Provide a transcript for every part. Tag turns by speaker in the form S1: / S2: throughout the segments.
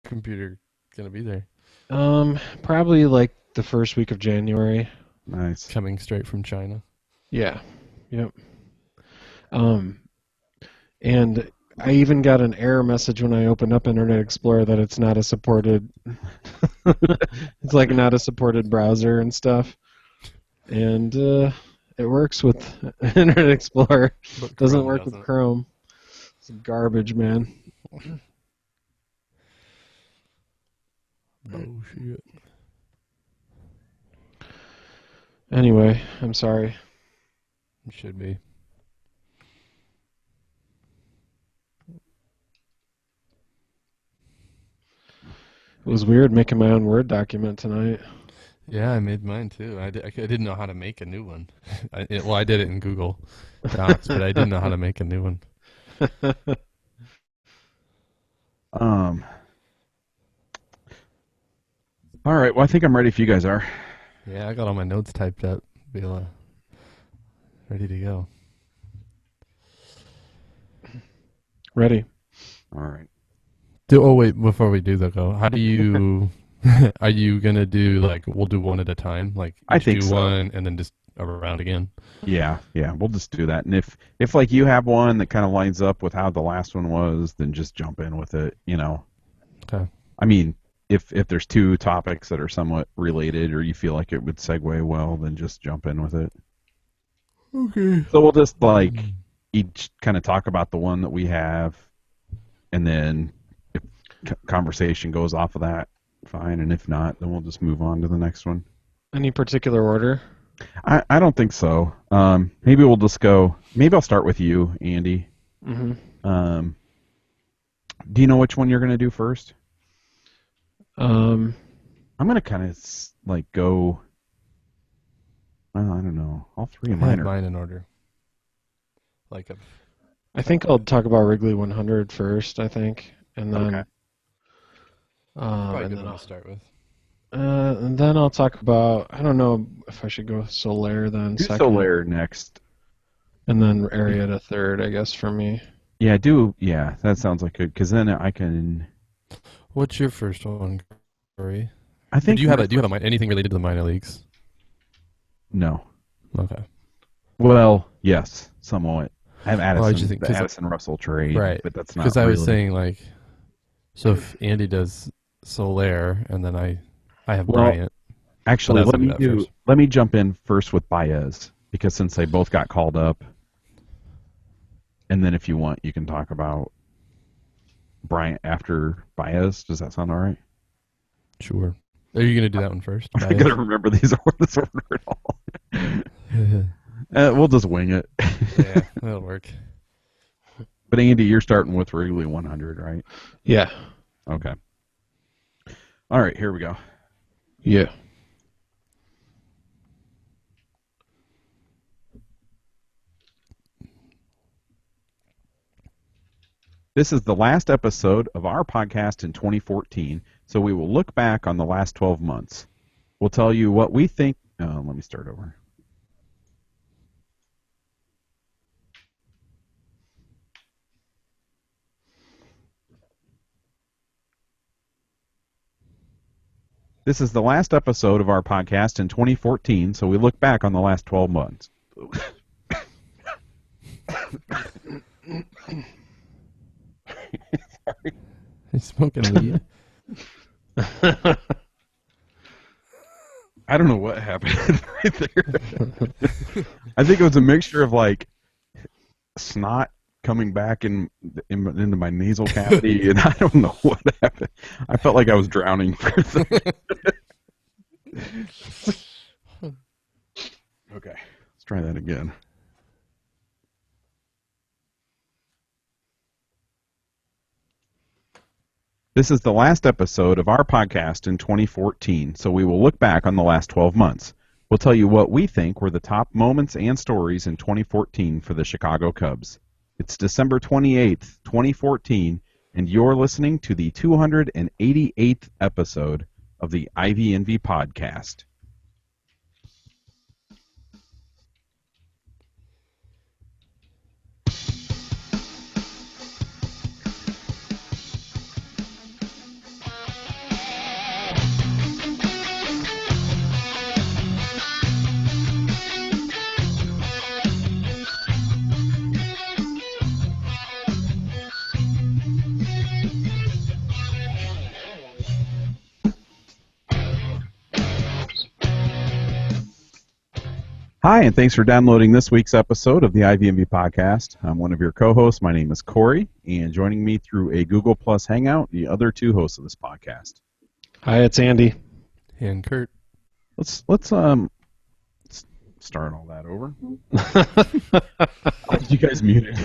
S1: computer gonna be there?
S2: Probably like the first week of January.
S3: Nice.
S1: Coming straight from China.
S2: Yeah. Yep. Um, and I even got an error message when I opened up Internet Explorer that it's not a supported. It's like not a supported browser and stuff. And it works with Internet Explorer.
S1: But
S2: Doesn't
S1: Chrome
S2: work with
S1: doesn't.
S2: Chrome. It's garbage, man.
S1: Bullshit.
S2: Anyway, I'm sorry.
S1: It should be.
S2: It was weird making my own Word document tonight.
S1: Yeah, I made mine too. I didn't know how to make a new one. I did it in Google Docs, but I didn't know how to make a new one.
S3: Um. All right. Well, I think I'm ready if you guys are.
S1: Yeah, I got all my notes typed up. Be ready to go.
S2: Ready.
S3: All right.
S1: Oh wait, before we do that though, how do you are you gonna do like we'll do one at a time? Like
S3: I
S1: each
S3: think
S1: do
S3: so.
S1: one and then just around again?
S3: Yeah, yeah. We'll just do that. And if like you have one that kind of lines up with how the last one was, then just jump in with it.
S1: Okay.
S3: I mean, if there's two topics that are somewhat related, or you feel like it would segue well, then just jump in with it.
S1: Okay.
S3: So we'll just like each kind of talk about the one that we have, and then if conversation goes off of that, fine. And if not, then we'll just move on to the next one.
S2: Any particular order?
S3: I don't think so. Maybe we'll just go. Maybe I'll start with you, Andy.
S2: Mm-hmm.
S3: Um, do you know which one you're going to do first?
S2: Um,
S3: I'm going to kind of like go. I don't know. All three of
S1: I had
S3: mine are.
S1: mine in order. Like a
S2: I think I'll talk about Wrigley 100 first. I think, and
S3: Okay.
S2: then
S1: probably a
S2: and
S1: good
S2: then
S1: one to start with.
S2: I'll talk about. I don't know if I should go Solaire then
S3: Do
S2: second,
S3: Solaire next.
S2: and then Arrieta third. I guess for me.
S3: Yeah, do. Yeah, that sounds like good. Because then I can.
S1: What's your first one, Corey?
S3: I think.
S1: Do you have anything related to the minor leagues?
S3: No.
S1: Okay.
S3: Well, yes, somewhat. I have
S1: Well, I just
S3: Addison,
S1: think
S3: the Addison Russell trade,
S1: right,
S3: but that's not
S1: because I was
S3: really.
S1: saying like, so if Andy does Solaire and then I have
S3: Well,
S1: Bryant, but
S3: actually,
S1: that's gonna do that first.
S3: let me jump in first with Baez because since they both got called up, and then if you want, you can talk about Bryant after Baez. Does that sound all right?
S1: Sure. Are you gonna do that one first?
S3: I gotta remember these are this order at all. We'll just wing it.
S1: Yeah, that'll work.
S3: But Andy, you're starting with Wrigley 100, right?
S2: Yeah.
S3: Okay. All right, here we go.
S2: Yeah.
S3: This is the last episode of our podcast in 2014, so we will look back on the last 12 months. We'll tell you what we think. Let me start over. This is the last episode of our podcast in 2014, so we look back on the last 12 months. Sorry.
S1: He's smoking weed.
S3: I don't know what happened right there. I think it was a mixture of like snot coming back into my nasal cavity, and I don't know what happened. I felt like I was drowning for a second. Okay, let's try that again. This is the last episode of our podcast in 2014, so we will look back on the last 12 months. We'll tell you what we think were the top moments and stories in 2014 for the Chicago Cubs. It's December 28th, 2014, and you're listening to the 288th episode of the Ivy Envy podcast. Hi, and thanks for downloading this week's episode of the IVMB Podcast. I'm one of your co-hosts. My name is Corey, and joining me through a Google Plus Hangout, the other two hosts of this podcast.
S2: Hi, it's Andy.
S1: And Kurt.
S3: Let's start all that over. You guys muted.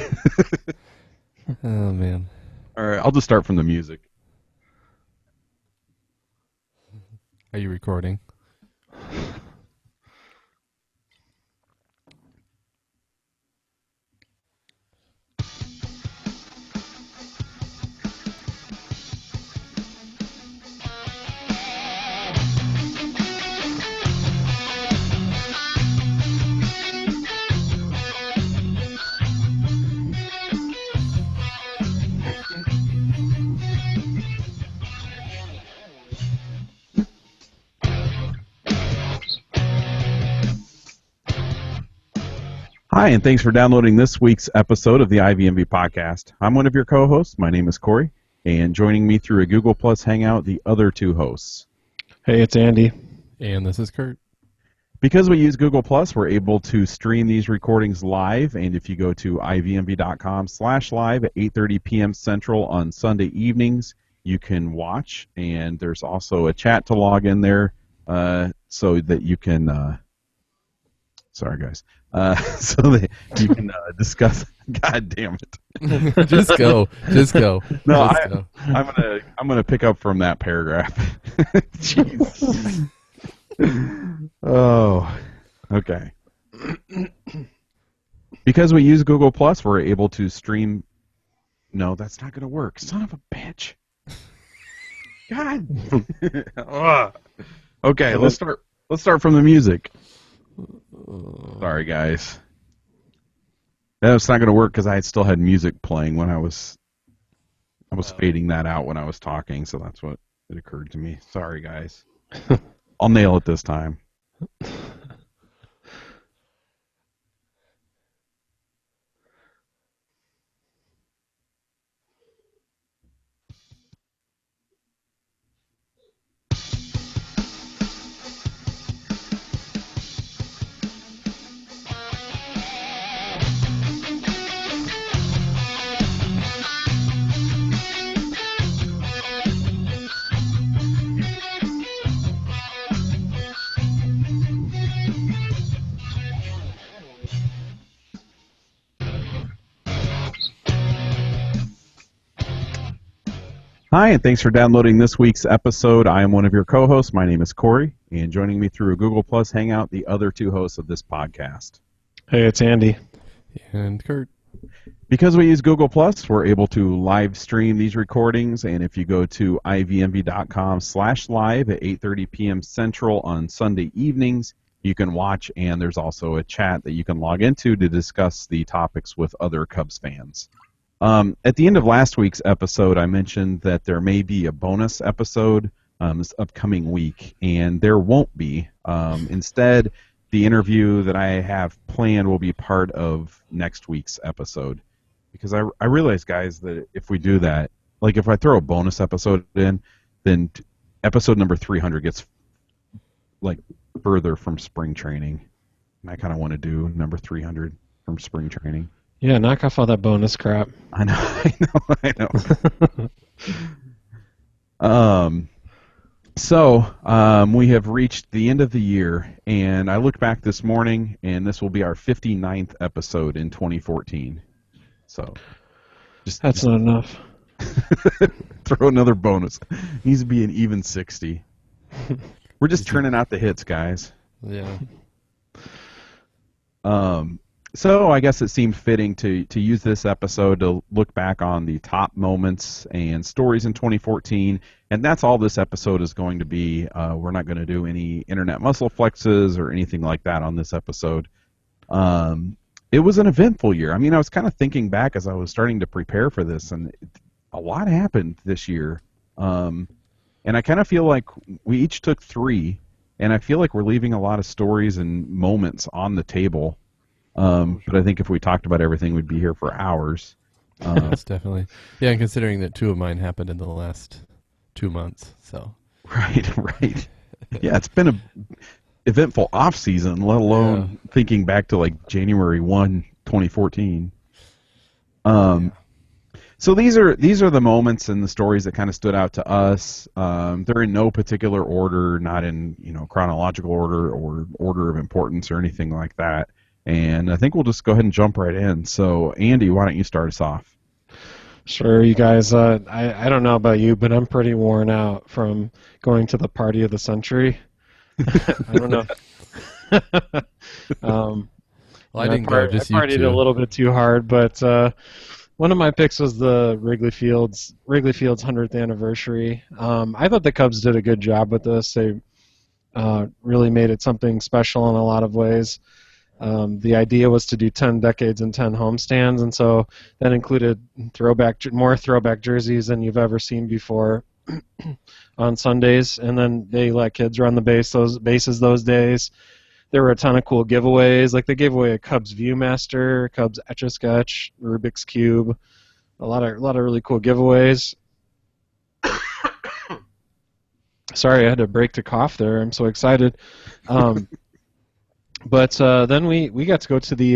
S1: Oh, man.
S3: All right, I'll just start from the music.
S1: Are you recording?
S3: Hi, and thanks for downloading this week's episode of the IVMB Podcast. I'm one of your co-hosts. My name is Corey, and joining me through a Google Plus Hangout, the other two hosts.
S2: Hey, it's Andy.
S1: And this is Kurt.
S3: Because we use Google Plus, we're able to stream these recordings live, and if you go to ivmb.com/live at 8:30 p.m. Central on Sunday evenings, you can watch, and there's also a chat to log in there so that you can sorry guys, so that you can discuss. God damn it!
S1: Just go.
S3: No,
S1: Just go.
S3: I'm gonna pick up from that paragraph. Jeez. Oh, okay. Because we use Google Plus, we're able to stream. No, that's not gonna work. Son of a bitch. God. Ugh. Okay, let's start from the music. Sorry, guys. That's not going to work because I still had music playing when I was fading that out when I was talking, so that's what it occurred to me. Sorry, guys. I'll nail it this time. Hi, and thanks for downloading this week's episode. I am one of your co-hosts. My name is Corey, and joining me through a Google Plus Hangout, the other two hosts of this podcast.
S2: Hey, it's Andy.
S1: And Kurt.
S3: Because we use Google Plus, we're able to live stream these recordings, and if you go to ivmb.com/live at 8:30 p.m. Central on Sunday evenings, you can watch, and there's also a chat that you can log into to discuss the topics with other Cubs fans. At the end of last week's episode, I mentioned that there may be a bonus episode this upcoming week, and there won't be. Instead, the interview that I have planned will be part of next week's episode. Because I realize, guys, that if we do that, like if I throw a bonus episode in, then episode number 300 gets like further from spring training. And I kind of want to do number 300 from spring training.
S2: Yeah, knock off all that bonus crap.
S3: I know. So we have reached the end of the year, and I looked back this morning, and this will be our 59th episode in 2014. So
S2: That's not enough.
S3: throw another bonus. Needs to be an even 60. We're just turning out the hits, guys.
S1: Yeah.
S3: So I guess it seemed fitting to use this episode to look back on the top moments and stories in 2014, and that's all this episode is going to be. We're not going to do any internet muscle flexes or anything like that on this episode. It was an eventful year. I mean, I was kind of thinking back as I was starting to prepare for this, and a lot happened this year. And I kind of feel like we each took 3, and I feel like we're leaving a lot of stories and moments on the table. But I think if we talked about everything, we'd be here for hours.
S1: Yes, definitely. Yeah, and considering that 2 of mine happened in the last 2 months, so.
S3: Right. Yeah, it's been eventful off season, let alone thinking back to like January 1, 2014. So these are the moments and the stories that kind of stood out to us. They're in no particular order, not in chronological order or order of importance or anything like that. And I think we'll just go ahead and jump right in. So Andy, why don't you start us off?
S2: Sure, you guys. I don't know about you, but I'm pretty worn out from going to the party of the century. I don't know.
S1: Well, I didn't go. Just
S2: I partied
S1: you two.
S2: a little bit too hard, but one of my picks was the Wrigley Field's 100th anniversary. I thought the Cubs did a good job with this. They really made it something special in a lot of ways. The idea was to do 10 decades and 10 homestands, and so that included more throwback jerseys than you've ever seen before on Sundays. And then they let kids run the bases those days. There were a ton of cool giveaways. Like they gave away a Cubs Viewmaster, Cubs Etch-a-Sketch, Rubik's Cube, a lot of really cool giveaways. Sorry, I had to break to cough there. I'm so excited. But then we got to go to the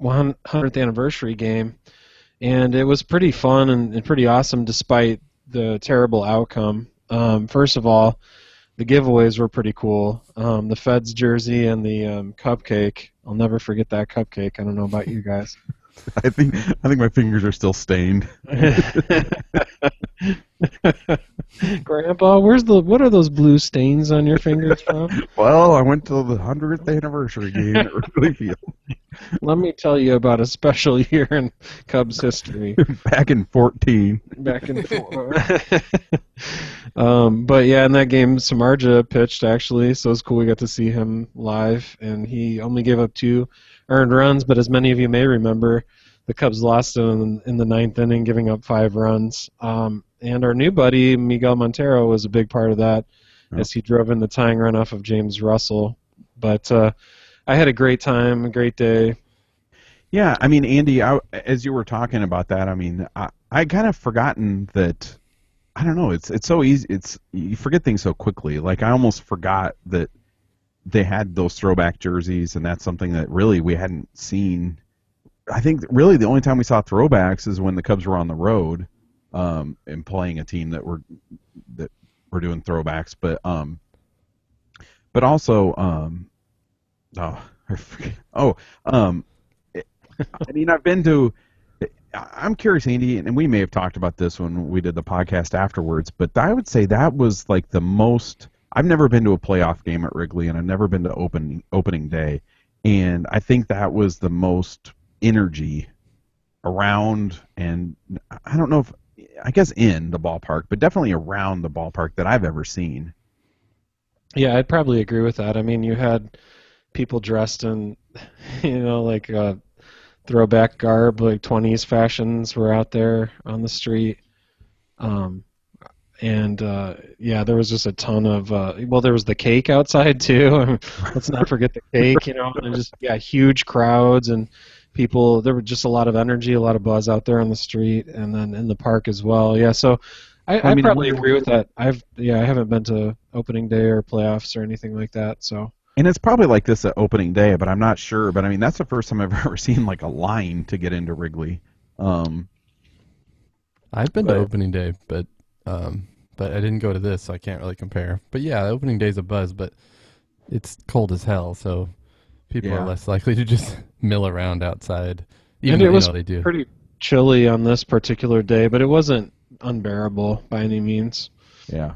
S2: 100th anniversary game, and it was pretty fun and pretty awesome despite the terrible outcome. First of all, the giveaways were pretty cool. The Feds jersey and the cupcake. I'll never forget that cupcake. I don't know about you guys.
S3: I think my fingers are still stained.
S2: Grandpa, what are those blue stains on your fingers from?
S3: Well, I went to the 100th anniversary game at Wrigley Field.
S2: Let me tell you about a special year in Cubs history.
S3: Back in 14.
S2: Back in 4. But yeah, in that game, Samardzija pitched actually, so it was cool. We got to see him live, and he only gave up 2 earned runs. But as many of you may remember, the Cubs lost in the 9th inning, giving up 5 runs. And our new buddy Miguel Montero was a big part of that, as he drove in the tying run off of James Russell. But I had a great time, a great day.
S3: Yeah, I mean, Andy, as you were talking about that, I mean, I kind of forgotten that. I don't know. It's so easy. You forget things so quickly. Like I almost forgot that they had those throwback jerseys, and that's something that really we hadn't seen. I think really the only time we saw throwbacks is when the Cubs were on the road and playing a team that were doing throwbacks. But also I forget. I mean, I've been to. I'm curious, Andy, and we may have talked about this when we did the podcast afterwards, but I would say that was like the most. I've never been to a playoff game at Wrigley, and I've never been to opening day, and I think that was the most energy around, and I don't know if I guess in the ballpark, but definitely around the ballpark that I've ever seen.
S2: Yeah, I'd probably agree with that. I mean, you had people dressed in, like throwback garb, like 20s fashions were out there on the street. Yeah, there was just a ton of, there was the cake outside too. Let's not forget the cake, and just, huge crowds and people. There was just a lot of energy, a lot of buzz out there on the street and then in the park as well. Yeah, so I probably agree with that. I haven't been to opening day or playoffs or anything like that, so.
S3: And it's probably like this at opening day, but I'm not sure. But I mean, that's the first time I've ever seen like a line to get into Wrigley.
S1: I've been to opening day, but I didn't go to this, so I can't really compare. But yeah, opening day's a buzz, but it's cold as hell, so people are less likely to just mill around outside. Even though,
S2: it was
S1: they do.
S2: Pretty chilly on this particular day, but it wasn't unbearable by any means.
S3: Yeah.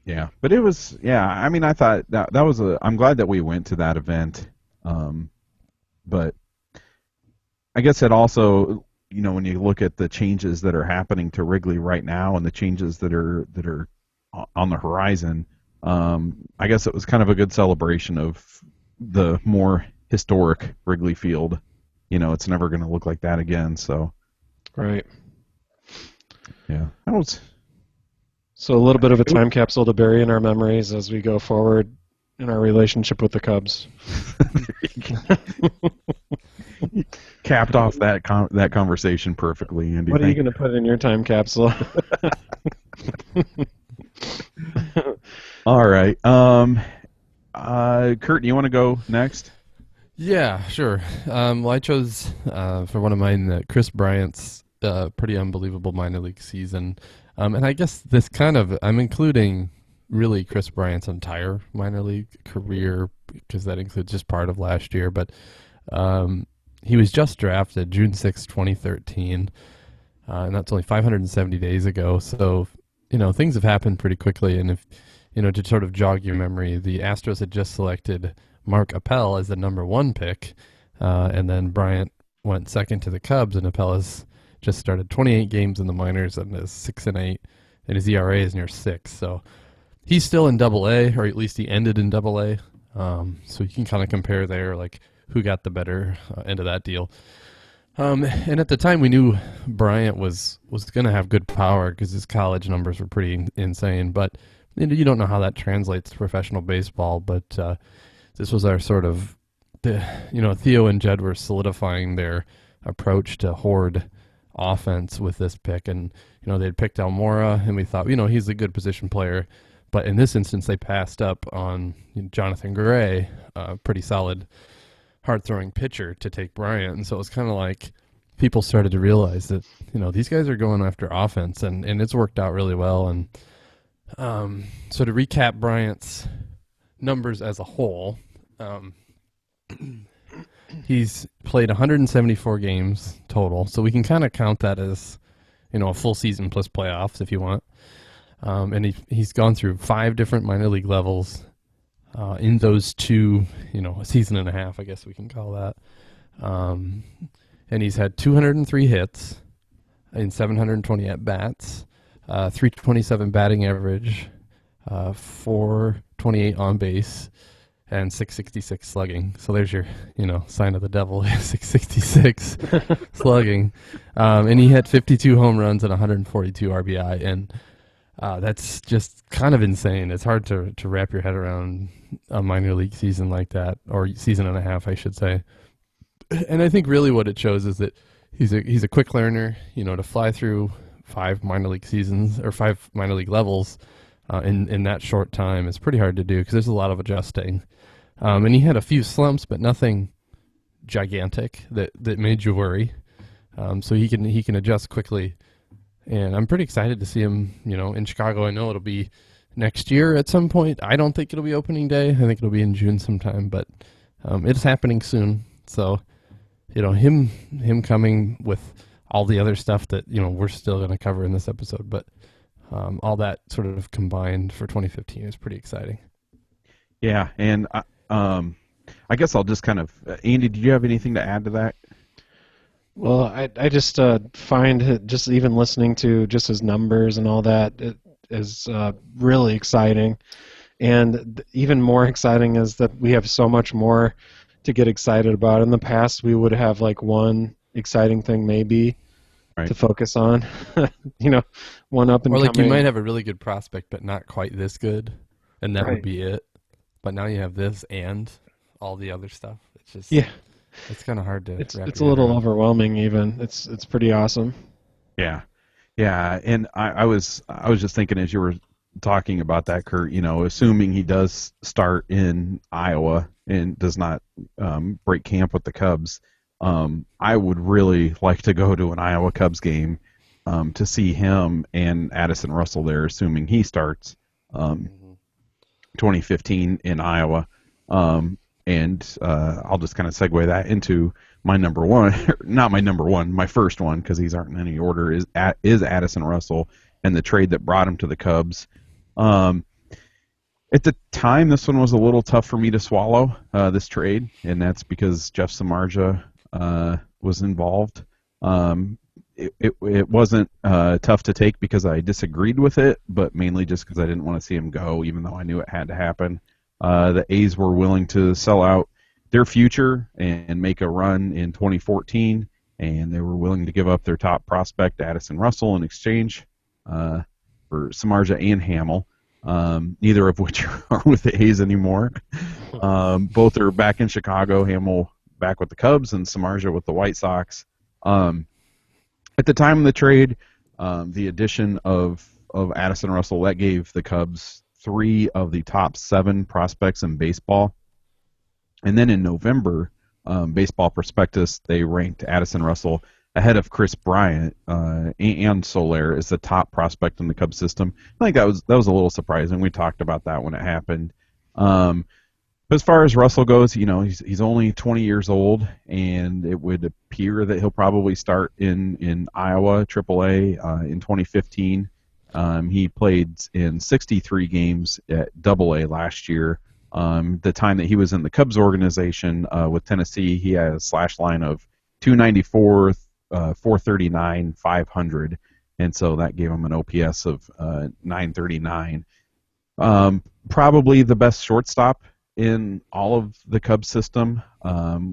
S3: Yeah, but it was. Yeah, I mean, I thought that was I'm glad that we went to that event, but I guess it also, when you look at the changes that are happening to Wrigley right now and the changes that are on the horizon, I guess it was kind of a good celebration of the more historic Wrigley Field. It's never going to look like that again. So,
S2: right.
S3: Yeah, that was.
S2: So a little bit of a time capsule to bury in our memories as we go forward in our relationship with the Cubs.
S3: Capped off that conversation perfectly, Andy.
S2: What are you going to put in your time capsule?
S3: All right. Kurt, do you want to go next?
S1: Yeah, sure. Well, I chose for one of mine Chris Bryant's pretty unbelievable minor league season. And I guess this I'm including really Chris Bryant's entire minor league career because that includes just part of last year. But he was just drafted June 6, 2013, and that's only 570 days ago. So, things have happened pretty quickly. And if, to sort of jog your memory, the Astros had just selected Mark Appel as the number 1 pick, and then Bryant went second to the Cubs, and Appel has just started 28 games in the minors and is 6-8, and his ERA is near 6. So he's still in Double-A, or at least he ended in Double-A. So you can kind of compare there, like who got the better end of that deal. And at the time, we knew Bryant was going to have good power because his college numbers were pretty insane. But you don't know how that translates to professional baseball. But this was our sort of, Theo and Jed were solidifying their approach to horde offense with this pick. And, they'd picked Almora, and we thought, he's a good position player. But in this instance, they passed up on Jonathan Gray, a pretty solid hard-throwing pitcher, to take Bryant. And so it was kind of like people started to realize that, these guys are going after offense, and it's worked out really well. And so to recap Bryant's numbers as a whole, he's played 174 games total, so we can kind of count that as, a full season plus playoffs if you want. And he's gone through 5 different minor league levels in those 2, a season and a half, I guess we can call that. And he's had 203 hits in 720 at-bats, 327 batting average, 428 on base, and 666 slugging. So there's your, sign of the devil, 666 slugging. And he hit 52 home runs and 142 RBI. And that's just kind of insane. It's hard to wrap your head around a minor league season like that, or season and a half, I should say. And I think really what it shows is that he's a quick learner, to fly through 5 minor league seasons or 5 minor league levels in that short time is pretty hard to do because there's a lot of adjusting. And he had a few slumps, but nothing gigantic that made you worry. So he can adjust quickly. And I'm pretty excited to see him, in Chicago. I know it'll be next year at some point. I don't think it'll be opening day. I think it'll be in June sometime, but it's happening soon. So, him coming with all the other stuff that, we're still going to cover in this episode, but all that sort of combined for 2015 is pretty exciting.
S3: Yeah, and I guess I'll just kind of, Andy, did you have anything to add to that?
S2: Well, I just find just even listening to just his numbers and all that it is really exciting. And even more exciting is that we have so much more to get excited about. In the past, we would have like one exciting thing maybe to focus on, one up and
S1: or like
S2: coming.
S1: You might have a really good prospect, but not quite this good, and that would be it. But now you have this and all the other stuff. It's just it's kind of hard to.
S2: It's a little overwhelming. Even it's pretty awesome.
S3: Yeah, and I was just thinking as you were talking about that, Kurt. Assuming he does start in Iowa and does not break camp with the Cubs, I would really like to go to an Iowa Cubs game to see him and Addison Russell there, assuming he starts 2015 in Iowa. And I'll just kind of segue that into my number one, not my number one, my first one, because these aren't in any order, is Addison Russell and the trade that brought him to the Cubs. At the time, this one was a little tough for me to swallow, this trade, and that's because Jeff Samardzija was involved. It wasn't tough to take because I disagreed with it, but mainly just because I didn't want to see him go, even though I knew it had to happen. The A's were willing to sell out their future and make a run in 2014, and they were willing to give up their top prospect, Addison Russell, in exchange for Samardzija and Hamill, neither of which are with the A's anymore. Both are back in Chicago, Hamill back with the Cubs and Samardzija with the White Sox. At the time of the trade, the addition of Addison Russell, that gave the Cubs 3 of the top 7 prospects in baseball. And then in November, Baseball Prospectus, they ranked Addison Russell ahead of Chris Bryant and Soler as the top prospect in the Cubs system. I think that was a little surprising. We talked about that when it happened. But as far as Russell goes, he's only 20 years old, and it would appear that he'll probably start in Iowa AAA in 2015. He played in 63 games at AA last year. The time that he was in the Cubs organization with Tennessee, he had a slash line of 294, 439, 500, and so that gave him an OPS of 939. Probably the best shortstop in all of the Cubs system,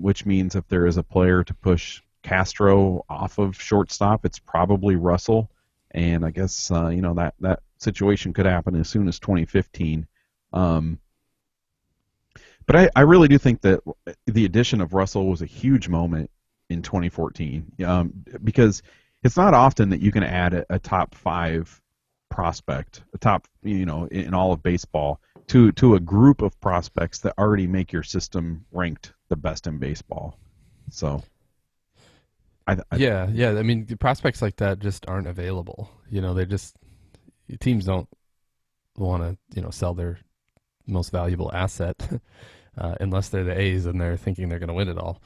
S3: which means if there is a player to push Castro off of shortstop, it's probably Russell. And I guess that situation could happen as soon as 2015. But I really do think that the addition of Russell was a huge moment in 2014, because it's not often that you can add a top 5 prospect, a top, in all of baseball, to a group of prospects that already make your system ranked the best in baseball. So,
S1: yeah. I mean, the prospects like that just aren't available. Teams don't want to, sell their most valuable asset unless they're the A's and they're thinking they're going to win it all.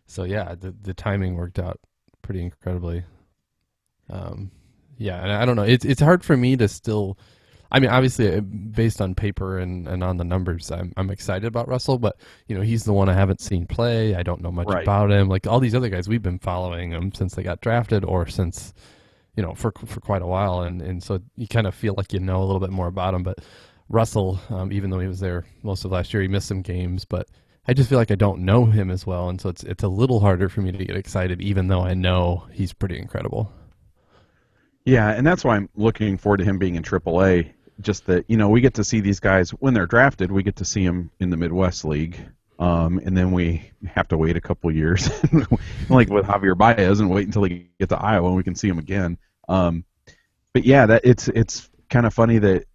S1: So yeah, the timing worked out pretty incredibly. And I don't know. It's hard for me to still. I mean, obviously, based on paper and on the numbers, I'm excited about Russell. But he's the one I haven't seen play. I don't know much about him. Like all these other guys, we've been following them since they got drafted, or since for quite a while, and so you kind of feel like a little bit more about him. But Russell, even though he was there most of last year, he missed some games, but I just feel like I don't know him as well, and so it's a little harder for me to get excited, even though I know he's pretty incredible.
S3: Yeah, and that's why I'm looking forward to him being in AAA. Just that we get to see these guys when they're drafted. We get to see them in the Midwest League, and then we have to wait a couple years, like with Javier Baez, and wait until he get to Iowa and we can see him again. But yeah, that it's kind of funny that.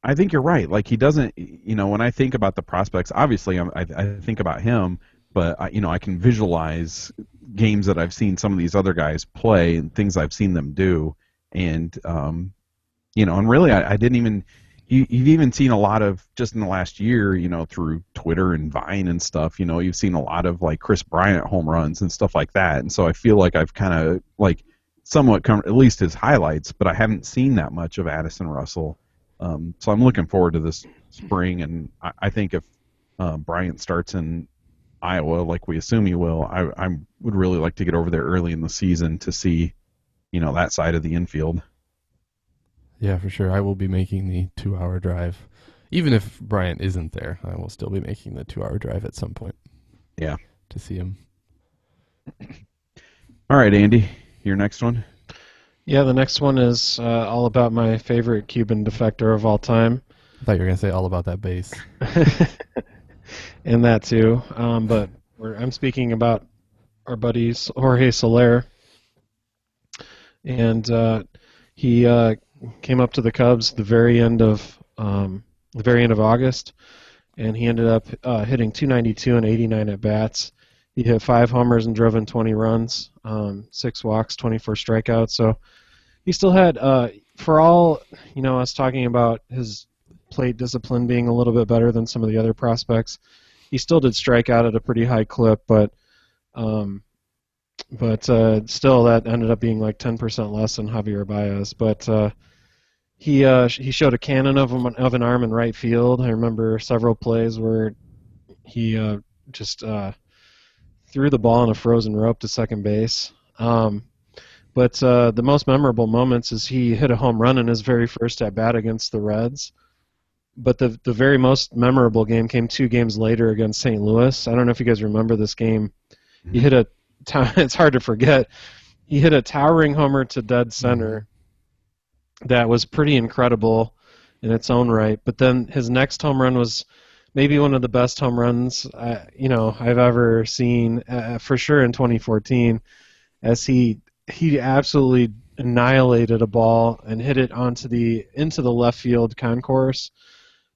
S3: I think you're right. Like he doesn't, when I think about the prospects, obviously I think about him, but I can visualize games that I've seen some of these other guys play and things I've seen them do, and and really I didn't even. You've even seen a lot of just in the last year, through Twitter and Vine and stuff. You've seen a lot of like Chris Bryant home runs and stuff like that, and so I feel like I've kind of like somewhat come at least his highlights, but I haven't seen that much of Addison Russell. So I'm looking forward to this spring, and I think if Bryant starts in Iowa, like we assume he will, I would really like to get over there early in the season to see, that side of the infield.
S1: Yeah, for sure. I will be making the 2-hour drive. Even if Bryant isn't there, I will still be making the 2-hour drive at some point.
S3: Yeah.
S1: To see him.
S3: All right, Andy, your next one?
S2: Yeah, the next one is all about my favorite Cuban defector of all time.
S1: I thought you were going to say all about that bass.
S2: And that too. But I'm speaking about our buddy Jorge Soler. And he came up to the Cubs the very end of August, and he ended up hitting 292 and 89 at bats. He hit 5 homers and drove in 20 runs, 6 walks, 24 strikeouts. So he still had, for all us talking about his plate discipline being a little bit better than some of the other prospects, he still did strike out at a pretty high clip. But still, that ended up being like 10% less than Javier Baez. But he showed a cannon of an arm in right field. I remember several plays where he just threw the ball on a frozen rope to second base. But the most memorable moments is he hit a home run in his very first at-bat against the Reds. But the very most memorable game came 2 games later against St. Louis. I don't know if you guys remember this game. He hit it's hard to forget. He hit a towering homer to dead center that was pretty incredible in its own right. But then his next home run was maybe one of the best home runs I've ever seen, for sure in 2014, as he absolutely annihilated a ball and hit it into the left field concourse,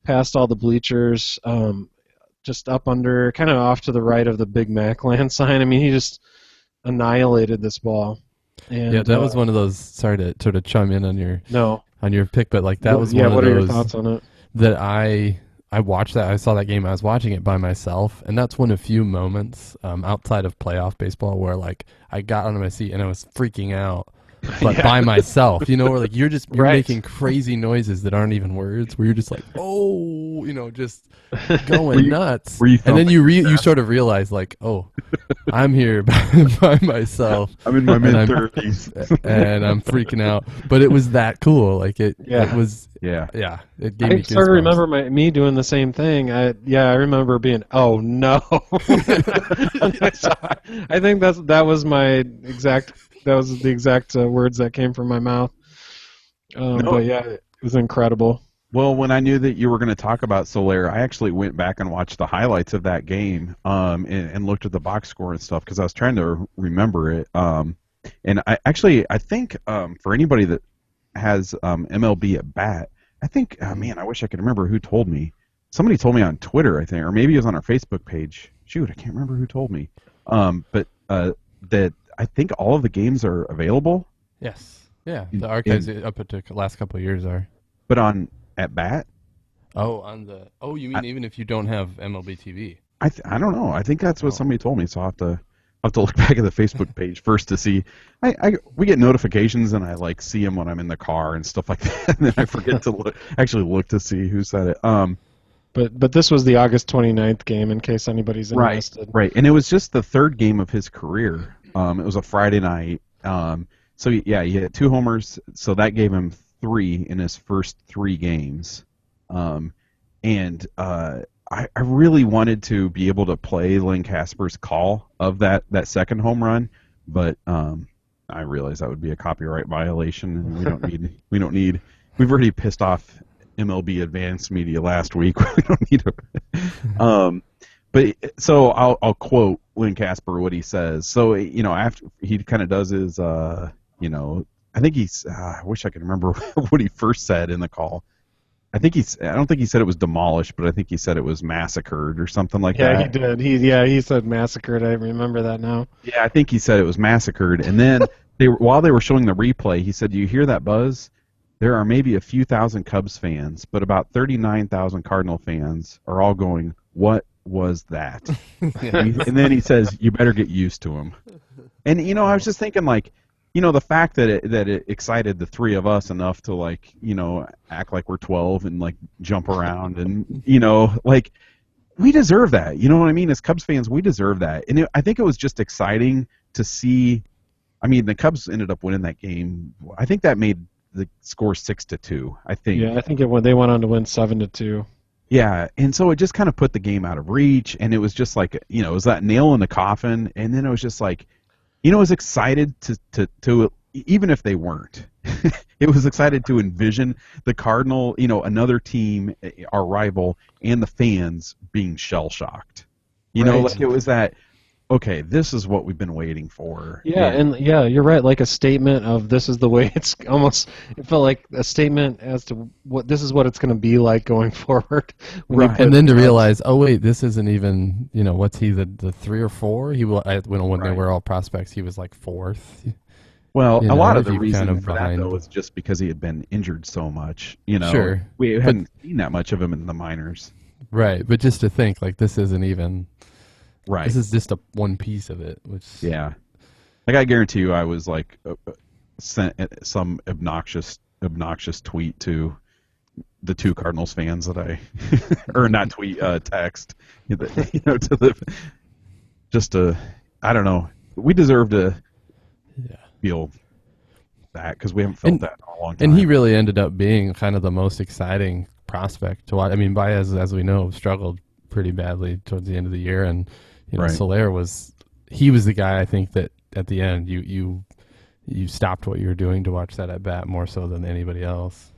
S2: past all the bleachers, just up under, kind of off to the right of the Big Mac land sign. I mean, he just annihilated this ball. And,
S1: yeah, that was one of those. Sorry to sort of chime in on your pick, but like that was one of those.
S2: What are your thoughts on it?
S1: That I watched that. I saw that game. I was watching it by myself, and that's one of few moments outside of playoff baseball where like I got out of my seat and I was freaking out, but by myself. You know, where like you're making crazy noises that aren't even words. Where you're just like, oh, you know, just going nuts. And then you sort of realize like, oh, I'm here by myself.
S3: I'm in my mid-30s.
S1: and I'm freaking out. But it was that cool. Like it was.
S3: Yeah.
S1: It gave me
S2: I sort of remember me doing the same thing. I remember being, oh no. I think that was the exact words that came from my mouth. But yeah, it was incredible.
S3: Well, when I knew that you were going to talk about Soler, I actually went back and watched the highlights of that game and looked at the box score and stuff because I was trying to remember it. And I think for anybody that has MLB at bat, I think, man, I wish I could remember who told me. Somebody told me on Twitter, I think, or maybe it was on our Facebook page. Shoot, I can't remember who told me. But that I think all of the games are available.
S1: Yes. Yeah, the archives up to the last couple of years are.
S3: But on at bat?
S1: You mean even if you don't have MLB TV?
S3: I don't know. I think that's what somebody told me, so I'll have to look back at the Facebook page first to see. We get notifications and I like see them when I'm in the car and stuff like that, and then I forget to look to see who said it.
S2: But this was the August 29th game in case anybody's interested.
S3: Right, and it was just the third game of his career. It was a Friday night. So yeah, he hit 2 homers, so that gave him 3 in his first 3 games. I really wanted to be able to play Lynn Casper's call of that second home run, but I realized that would be a copyright violation, and we don't need. We've already pissed off MLB Advanced Media last week. We don't need to. But so I'll quote Lynn Casper what he says. So after he kind of does his I think I wish I could remember what he first said in the call. I don't think he said it was demolished, but I think he said it was massacred or something like that.
S2: Yeah, he did. He said massacred. I remember that now.
S3: Yeah, I think he said it was massacred. And then while they were showing the replay, he said, "Do you hear that buzz? There are maybe a few thousand Cubs fans, but about 39,000 Cardinal fans are all going, 'What was that?'" And then he says, "You better get used to him." And I was just thinking like, the fact that it excited the 3 of us enough to act like we're 12 and like jump around and like we deserve that. You know what I mean? As Cubs fans, we deserve that. And I think it was just exciting to see. I mean, the Cubs ended up winning that game. I think that made the score 6-2. I think.
S2: Yeah, I think they went on to win 7-2.
S3: Yeah, and so it just kind of put the game out of reach, and it was just like it was that nail in the coffin, and then it was just like. I was excited to even if they weren't, it was excited to envision the Cardinal, another team, our rival, and the fans being shell-shocked. Like it was that, okay, this is what we've been waiting for.
S2: Yeah, and you're right. Like a statement of this is the way it's almost. It felt like a statement as to this is what it's going to be like going forward.
S1: Right, and then to realize, oh wait, this isn't even. What's he the 3 or 4? He will when they were all prospects, he was like 4th.
S3: Well, a lot of the reason for that though was just because he had been injured so much.
S1: Sure,
S3: we hadn't seen that much of him in the minors.
S1: Right, but just to think like this isn't even.
S3: Right.
S1: This is just one piece of it, which
S3: yeah, like I guarantee you, I was like sent some obnoxious tweet to the 2 Cardinals fans that I, or not tweet, text, to the just to I don't know. We deserve to feel that because we haven't felt that in a long time.
S1: And he really ended up being kind of the most exciting prospect to watch. I mean, Baez, as we know, struggled pretty badly towards the end of the year, and Soler was the guy I think that at the end you stopped what you were doing to watch that at bat more so than anybody else.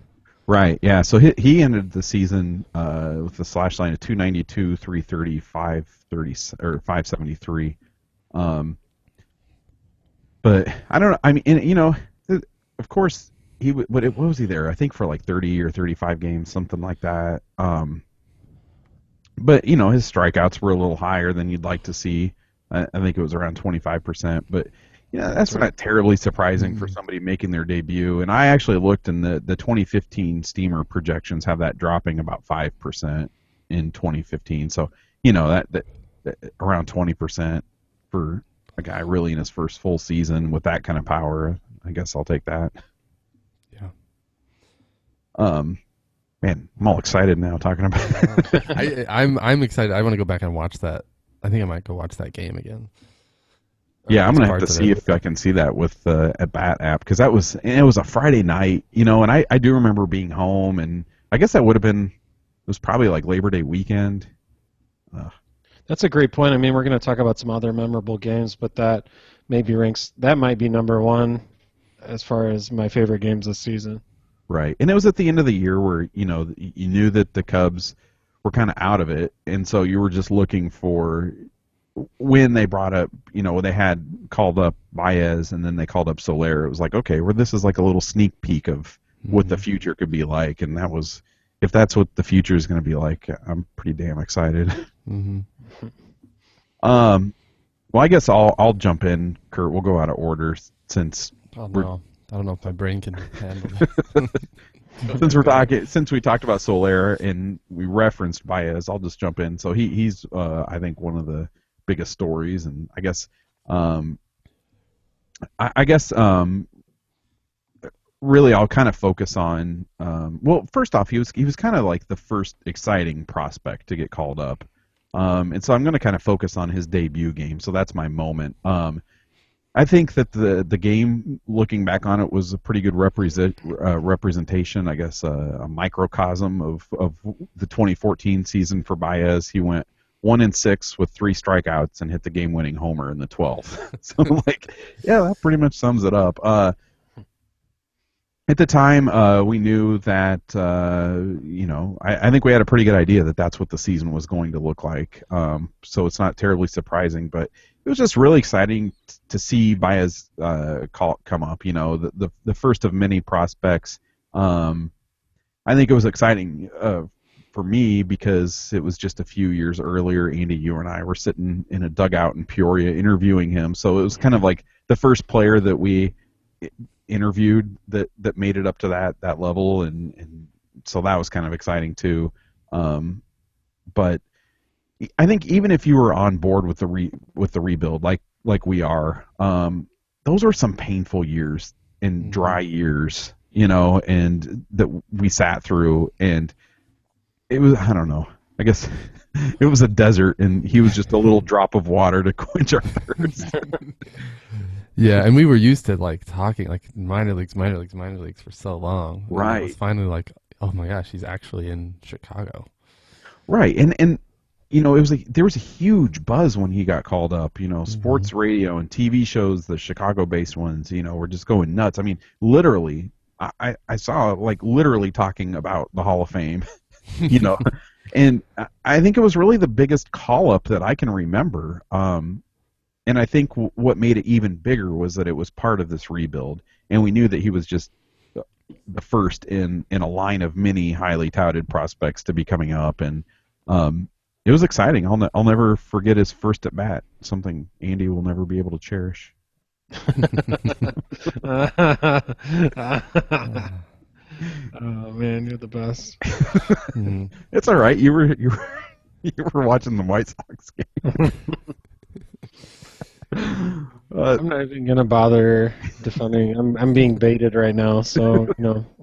S3: Right. Yeah. So he ended the season with the slash line of 292, 330, 530 or 573. But I don't know. I mean, of course, what was he there? I think for like 30 or 35 games, something like that. But his strikeouts were a little higher than you'd like to see. I think it was around 25%. But that's not terribly surprising for somebody making their debut. And I actually looked, and the 2015 Steamer projections have that dropping about 5% in 2015. So that around 20% for a guy really in his first full season with that kind of power. I guess I'll take that.
S1: Yeah.
S3: Man, I'm all excited now talking about it.
S1: I'm excited. I want to go back and watch that. I think I might go watch that game again.
S3: Yeah, I'm gonna have to see if I can see that with the At-Bat app, because it was a Friday night, and I do remember being home, and I guess that it was probably like Labor Day weekend.
S2: That's a great point. I mean, we're going to talk about some other memorable games, but that might be number one as far as my favorite games this season.
S3: Right, and it was at the end of the year where you knew that the Cubs were kind of out of it, and so you were just looking for when they brought up, they had called up Baez and then they called up Soler. It was like, okay, this is like a little sneak peek of what the future could be like, and if that's what the future is going to be like, I'm pretty damn excited.
S1: Mm-hmm.
S3: Well, I guess I'll jump in, Kurt. We'll go out of order since
S1: I don't know if my brain can handle it.
S3: Since we talked about Soler and we referenced Baez, I'll just jump in. So he's I think one of the biggest stories, and I guess really I'll kind of focus on well, first off, he was kind of like the first exciting prospect to get called up. And so I'm going to kind of focus on his debut game. So that's my moment. I think that the game, looking back on it, was a pretty good representation, I guess, a microcosm of the 2014 season for Baez. He went 1-6 with 3 strikeouts and hit the game-winning homer in the 12th. So, that pretty much sums it up. At the time, we knew that, I think we had a pretty good idea that that's what the season was going to look like. So it's not terribly surprising, but it was just really exciting to see Baez come up. The first of many prospects. I think it was exciting for me because it was just a few years earlier. Andy, you and I were sitting in a dugout in Peoria interviewing him, so it was kind of like the first player that we interviewed that made it up to that level, and so that was kind of exciting too. But I think even if you were on board with the rebuild, like we are, those were some painful years and dry years, and that we sat through, and it was, I don't know, I guess it was a desert, and he was just a little drop of water to quench our thirst.
S1: Yeah, and we were used to talking minor leagues for so long.
S3: Right.
S1: And it was finally like, oh my gosh, he's actually in Chicago.
S3: Right, and it was there was a huge buzz when he got called up. Sports radio and TV shows, the Chicago-based ones, were just going nuts. I mean, literally, I saw literally talking about the Hall of Fame, and I think it was really the biggest call-up that I can remember. And I think what made it even bigger was that it was part of this rebuild, and we knew that he was just the first in a line of many highly touted prospects to be coming up, and it was exciting. I'll never forget his first at bat. Something Andy will never be able to cherish.
S2: Oh man, you're the best.
S3: It's all right. You were watching the White Sox game.
S2: I'm not even gonna bother defending. I'm being baited right now, so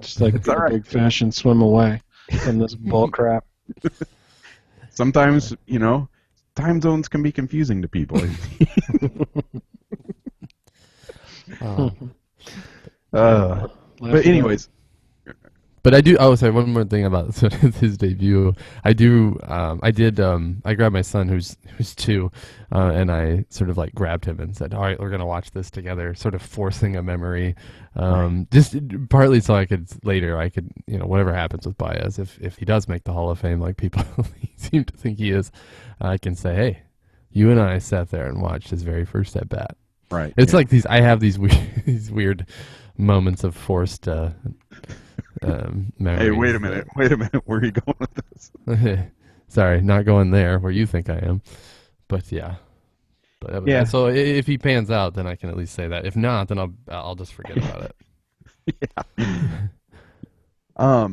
S2: just be a big fish and swim away from this bull crap.
S3: Sometimes time zones can be confusing to people. But anyways.
S1: But I do. Oh, sorry. One more thing about his debut. I grabbed my son, who's 2, and I sort of grabbed him and said, "All right, we're gonna watch this together." Sort of forcing a memory, just partly so I could whatever happens with Baez, if he does make the Hall of Fame, like people seem to think he is, I can say, "Hey, you and I sat there and watched his very first at bat."
S3: Right.
S1: It's like these. I have these weird moments of forced memories.
S3: Hey, wait a minute. Where are you going with this?
S1: Sorry, not going there where you think I am. But yeah. But
S3: Yeah.
S1: So if he pans out, then I can at least say that. If not, then I'll just forget about it.
S3: Yeah.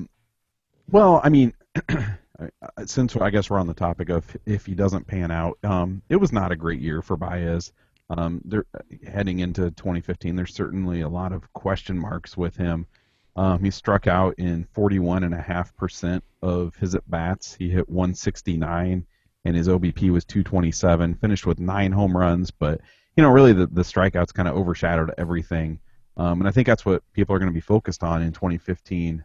S3: Well, I mean, since I guess we're on the topic of if he doesn't pan out, it was not a great year for Baez. They're heading into 2015. There's certainly a lot of question marks with him. He struck out in 41.5% of his at bats. He hit 169, and his OBP was 227. Finished with 9 home runs, but really the strikeouts kind of overshadowed everything. And I think that's what people are going to be focused on in 2015.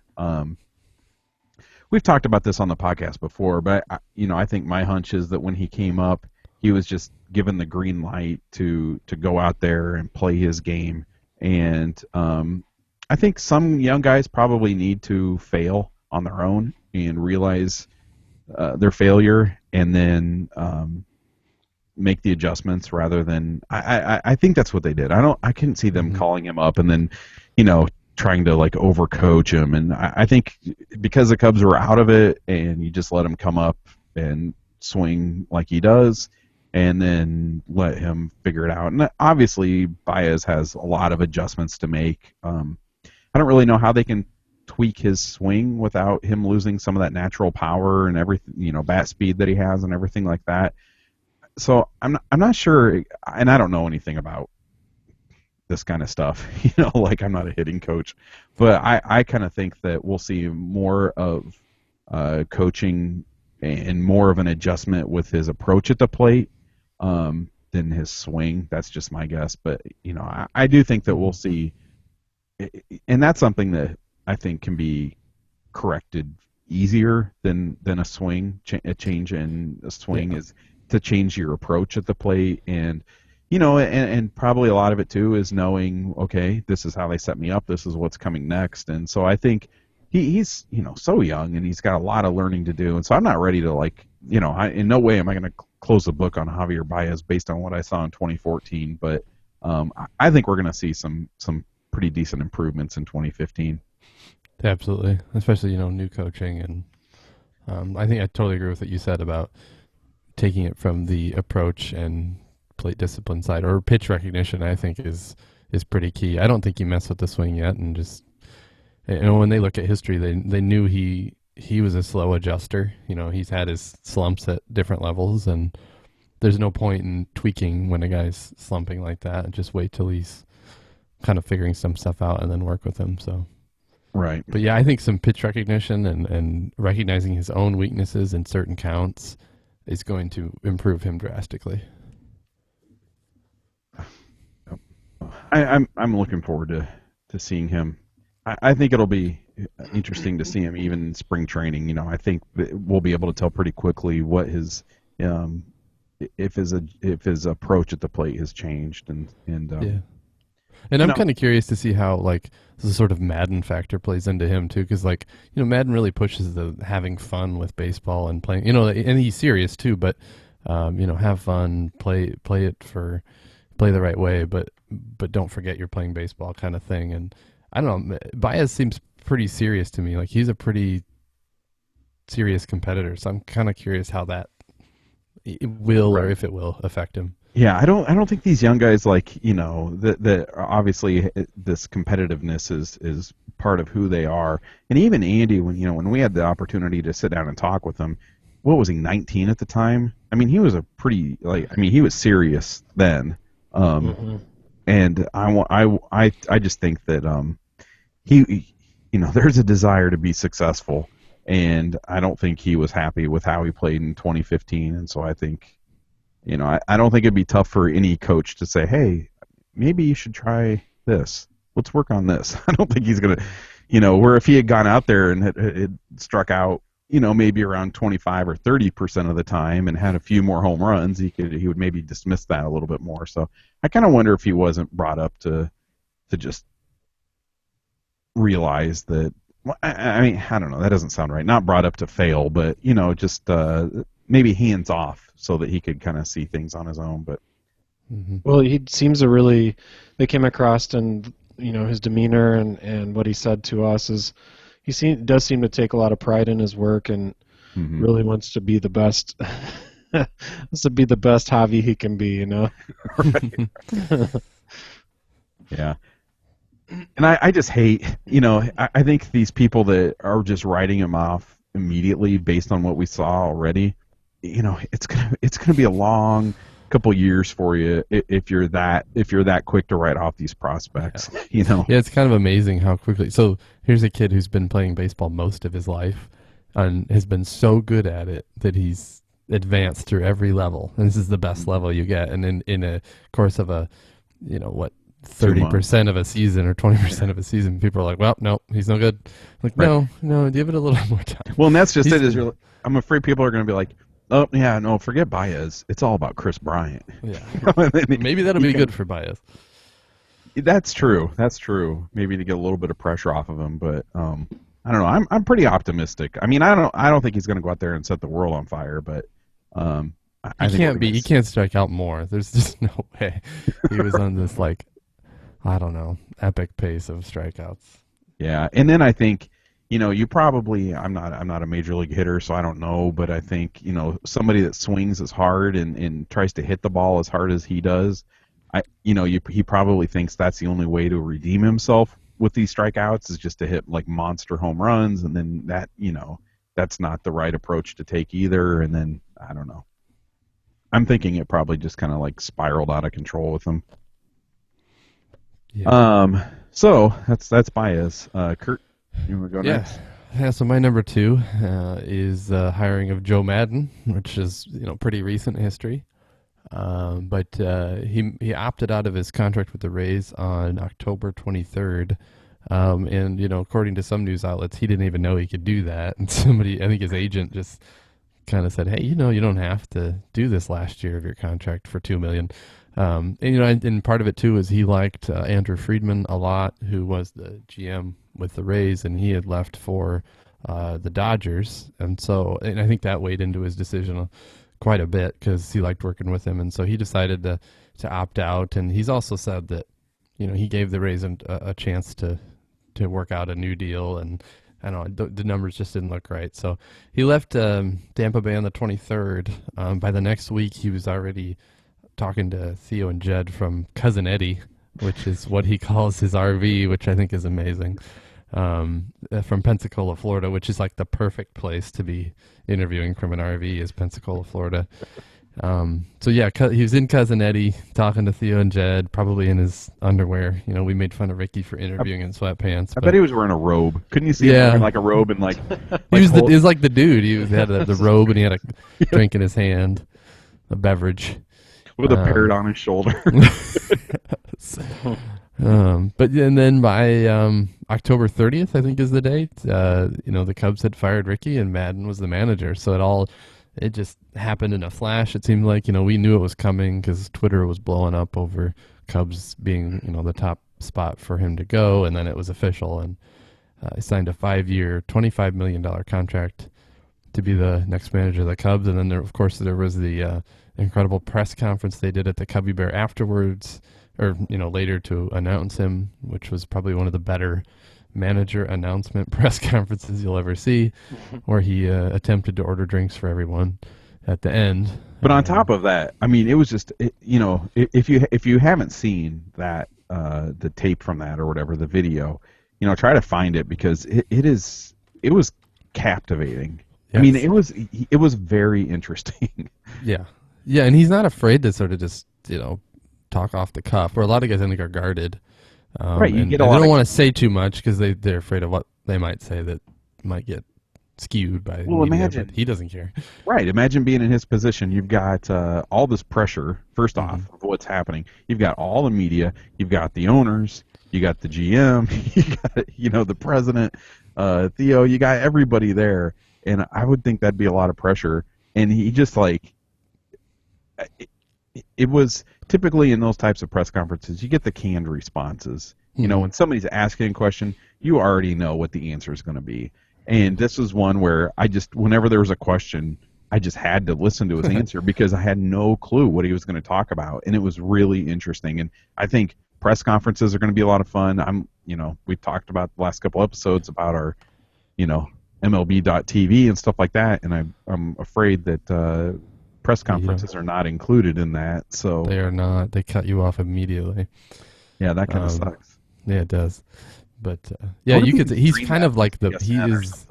S3: We've talked about this on the podcast before, but I think my hunch is that when he came up, he was just given the green light to go out there and play his game. And I think some young guys probably need to fail on their own and realize their failure, and then make the adjustments rather than I think that's what they did. I couldn't see them calling him up and then trying to like overcoach him, and I think because the Cubs were out of it and you just let him come up and swing like he does and then let him figure it out. And obviously Baez has a lot of adjustments to make. I don't really know how they can tweak his swing without him losing some of that natural power and everything, bat speed that he has and everything like that. So I'm not sure, and I don't know anything about this kind of stuff. Like I'm not a hitting coach, but I kind of think that we'll see more of coaching and more of an adjustment with his approach at the plate than his swing. That's just my guess, but I do think that we'll see, and that's something that I think can be corrected easier than a swing. A change in a swing is to change your approach at the plate, and and probably a lot of it too is knowing, okay, this is how they set me up, this is what's coming next. And so I think he's so young and he's got a lot of learning to do, and so I'm not ready to in no way am I going to close the book on Javier Baez based on what I saw in 2014, but I think we're going to see some pretty decent improvements in 2015.
S1: Absolutely, especially new coaching, and I think I totally agree with what you said about taking it from the approach and plate discipline side, or pitch recognition. I think is pretty key. I don't think he messed with the swing yet, and just when they look at history, they knew he was a slow adjuster. He's had his slumps at different levels, and there's no point in tweaking when a guy's slumping like that. Just wait till he's kind of figuring some stuff out and then work with him. So.
S3: Right.
S1: But yeah, I think some pitch recognition and recognizing his own weaknesses in certain counts is going to improve him drastically.
S3: I'm looking forward to seeing him. I think it'll be interesting to see him even in spring training. I think that we'll be able to tell pretty quickly what his if his approach at the plate has changed, and
S1: yeah. And I'm kind of curious to see how the sort of Madden factor plays into him too, because Madden really pushes the having fun with baseball and playing, and he's serious too, but have fun, play the right way, but don't forget you're playing baseball kind of thing. And I don't know, Baez seems pretty serious to me. He's a pretty serious competitor, so I'm kind of curious how that will or if it will affect him.
S3: Yeah, I don't think these young guys that obviously this competitiveness is part of who they are. And even Andy, when we had the opportunity to sit down and talk with him, what was he, 19 at the time? I mean, he was a pretty he was serious then. And I just think that he there's a desire to be successful, and I don't think he was happy with how he played in 2015, and so I think I don't think it'd be tough for any coach to say, hey, maybe you should try this. Let's work on this. I don't think he's going to, where if he had gone out there and had struck out, maybe around 25 or 30% of the time and had a few more home runs, he would maybe dismiss that a little bit more. So I kind of wonder if he wasn't brought up to just realize that, I mean, I don't know, that doesn't sound right. Not brought up to fail, but, just maybe hands off so that he could kind of see things on his own. But
S2: well, he seems to really. They came across and his demeanor and what he said to us is does seem to take a lot of pride in his work and really wants to be the best. Wants to be the best Javi he can be,
S3: Yeah. And I just hate, I think these people that are just writing him off immediately based on what we saw already, it's gonna be a long couple years for you if you're that quick to write off these prospects.
S1: Yeah, it's kind of amazing how quickly. So here's a kid who's been playing baseball most of his life and has been so good at it that he's advanced through every level, and this is the best level you get. And in a course of a 30% of a season or 20% of a season, people are like, well, no, he's no good. Like, right. No, give it a little more time.
S3: Well, and that's just it. I'm afraid people are going to be like, oh, yeah, no, forget Baez. It's all about Chris Bryant.
S1: Yeah. Maybe that'll be good for Baez.
S3: That's true. Maybe to get a little bit of pressure off of him, but I don't know. I'm pretty optimistic. I mean, I don't think he's going to go out there and set the world on fire, but
S1: he can't strike out more. There's just no way. He was on this epic pace of strikeouts.
S3: Yeah, and then I think, you probably, I'm not a major league hitter, so I don't know, but I think, somebody that swings as hard and tries to hit the ball as hard as he does, he probably thinks that's the only way to redeem himself with these strikeouts is just to hit like monster home runs, and then that's not the right approach to take either, and then I don't know. I'm thinking it probably just kind of like spiraled out of control with him. Yeah. So that's Baez. Kurt, you want to go next?
S1: Yeah. So my number 2 is hiring of Joe Maddon, which is pretty recent history. But he opted out of his contract with the Rays on October 23rd. And according to some news outlets, he didn't even know he could do that. And I think his agent just kind of said, hey, you don't have to do this last year of your contract for $2 million. And part of it too is he liked Andrew Friedman a lot, who was the GM with the Rays, and he had left for the Dodgers, and I think that weighed into his decision quite a bit because he liked working with him, and so he decided to opt out. And he's also said that he gave the Rays a chance to work out a new deal, and I don't know, the numbers just didn't look right. So he left Tampa Bay on the 23rd. By the next week, he was already talking to Theo and Jed from Cousin Eddie, which is what he calls his RV, which I think is amazing, from Pensacola, Florida, which is like the perfect place to be interviewing from an RV is Pensacola, Florida. He was in Cousin Eddie talking to Theo and Jed, probably in his underwear. We made fun of Ricky for interviewing in sweatpants.
S3: I bet he was wearing a robe. Couldn't you see him wearing like a robe and like?
S1: He was like the dude. He had the robe and he had a drink in his hand, a beverage.
S3: With a parrot on his shoulder.
S1: And then by October 30th, I think is the date, the Cubs had fired Ricky and Maddon was the manager. So it just happened in a flash. It seemed like, we knew it was coming because Twitter was blowing up over Cubs being, the top spot for him to go. And then it was official. And he signed a 5-year, $25 million contract to be the next manager of the Cubs. And then, there was the incredible press conference they did at the Cubby Bear afterwards, or later, to announce him, which was probably one of the better manager announcement press conferences you'll ever see, where he attempted to order drinks for everyone at the end.
S3: But on top of that, I mean, it was just if you haven't seen that the tape from that or whatever, the video, try to find it because it was captivating. Yes. I mean, it was very interesting.
S1: Yeah, and he's not afraid to sort of just, talk off the cuff, where a lot of guys I think are guarded.
S3: Right,
S1: they don't want to say too much because they're afraid of what they might say that might get skewed by media,
S3: imagine.
S1: But he doesn't care.
S3: Right, imagine being in his position. You've got all this pressure, first off, of what's happening. You've got all the media. You've got the owners. You got the GM. You got, the president, Theo. You got everybody there. And I would think that'd be a lot of pressure. And he just it was typically in those types of press conferences, you get the canned responses. When somebody's asking a question, you already know what the answer is going to be. And this was one where whenever there was a question, I just had to listen to his answer because I had no clue what he was going to talk about. And it was really interesting. And I think press conferences are going to be a lot of fun. We talked about the last couple episodes about our, MLB.TV and stuff like that, and I'm afraid that press conferences are not included in that. So
S1: they are not. They cut you off immediately.
S3: Yeah, that kind of sucks.
S1: Yeah, it does. But you could. He's kind of like the. He is.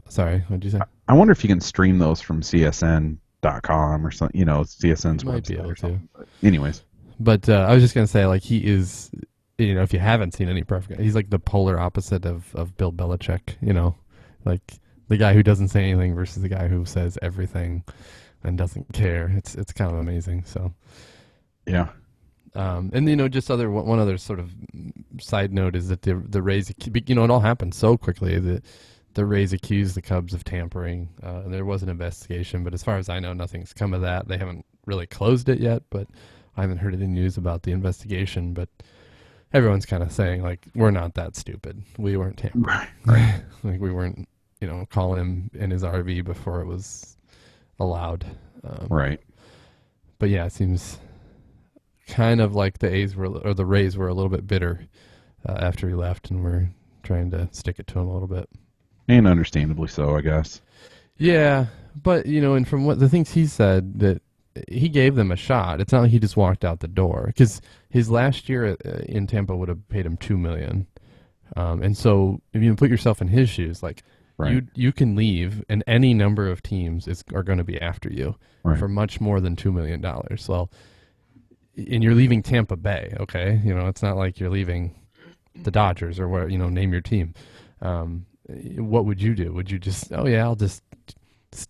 S1: Sorry, what did you say?
S3: I wonder if you can stream those from CSN.com or something. CSN's
S1: might be able to.
S3: But anyways.
S1: But I was just gonna say, like, he is. If you haven't seen any press, he's like the polar opposite of Bill Belichick. Like the guy who doesn't say anything versus the guy who says everything and doesn't care. It's kind of amazing. So.
S3: Yeah.
S1: And just one other sort of side note is that the Rays, it all happened so quickly that the Rays accused the Cubs of tampering, and there was an investigation. But as far as I know, nothing's come of that. They haven't really closed it yet, but I haven't heard any news about the investigation. But everyone's kind of saying, like, we're not that stupid. We weren't tampering.
S3: Right.
S1: Like, we weren't, calling him in his RV before it was allowed.
S3: Right.
S1: But yeah, it seems kind of like the Rays were a little bit bitter after he left, and we're trying to stick it to him a little bit.
S3: And understandably so, I guess.
S1: Yeah, but and from what the things he said, that he gave them a shot. It's not like he just walked out the door, because his last year in Tampa would have paid him $2 million. And so if you put yourself in his shoes, like,
S3: right.
S1: you can leave, and any number of teams are going to be after you for much more than $2 million. Well, and you're leaving Tampa Bay, okay? It's not like you're leaving the Dodgers or where, name your team. What would you do? Would you just, I'll just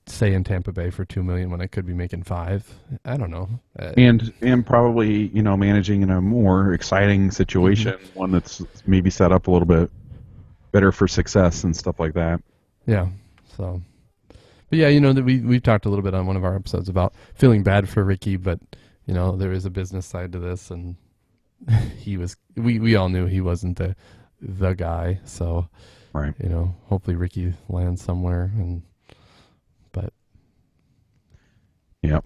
S1: stay in Tampa Bay for $2 million when I could be making $5 million? I don't know.
S3: And probably, managing in a more exciting situation, one that's maybe set up a little bit better for success and stuff like that.
S1: Yeah. So, but yeah, that we've talked a little bit on one of our episodes about feeling bad for Ricky, but there is a business side to this, and we all knew he wasn't the guy. So,
S3: right.
S1: Hopefully Ricky lands somewhere, but
S3: yep.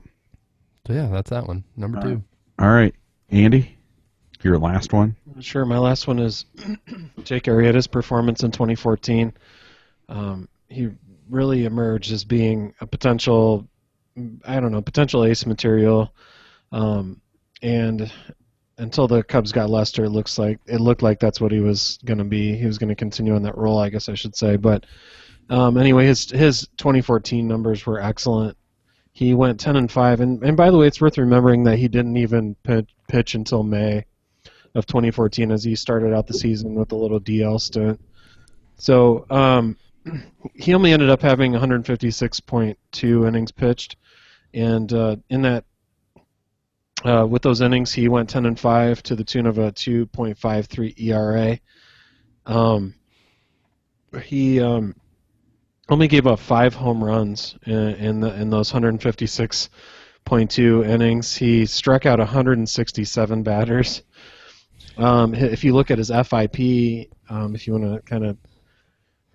S1: So yeah, that's that one. Number 2.
S3: All right, Andy, your last one.
S2: Sure. My last one is Jake Arrieta's performance in 2014. He really emerged as being a potential ace material. And until the Cubs got Lester, it looked like that's what he was going to be. He was going to continue in that role, I guess I should say. But anyway, his 2014 numbers were excellent. He went 10-5, and by the way, it's worth remembering that he didn't even pitch until May of 2014, as he started out the season with a little DL stint. So he only ended up having 156.2 innings pitched, and in that. With those innings, he went 10-5 to the tune of a 2.53 ERA. He only gave up 5 home runs in those 156.2 innings. He struck out 167 batters. If you look at his FIP, if you want to kind of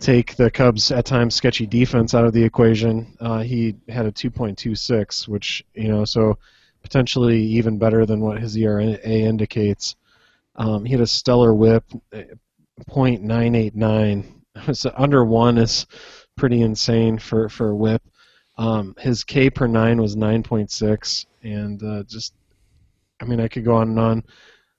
S2: take the Cubs' at times sketchy defense out of the equation, he had a 2.26, which so. Potentially even better than what his ERA indicates. He had a stellar WHIP, 0.989. So under 1 is pretty insane for WHIP. His K per 9 was 9.6, and I could go on and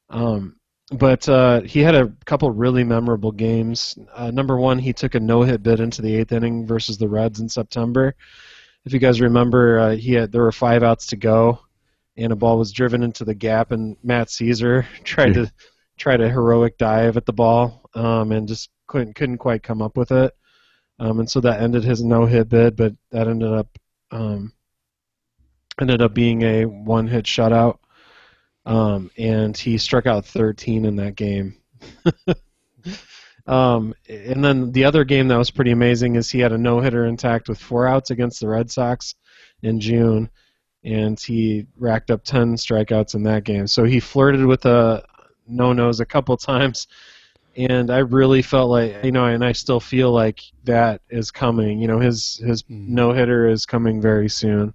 S2: on. But he had a couple really memorable games. Number 1, he took a no-hit bid into the 8th inning versus the Reds in September. If you guys remember, there were 5 outs to go, and a ball was driven into the gap, and Matt Caesar tried a heroic dive at the ball, and just couldn't quite come up with it. And so that ended his no-hit bid, but that ended up being a one-hit shutout. And he struck out 13 in that game. And then the other game that was pretty amazing is he had a no-hitter intact with 4 outs against the Red Sox in June, and he racked up 10 strikeouts in that game. So he flirted with the no-nos a couple times, and I really felt like, and I still feel like that is coming. His no-hitter is coming very soon.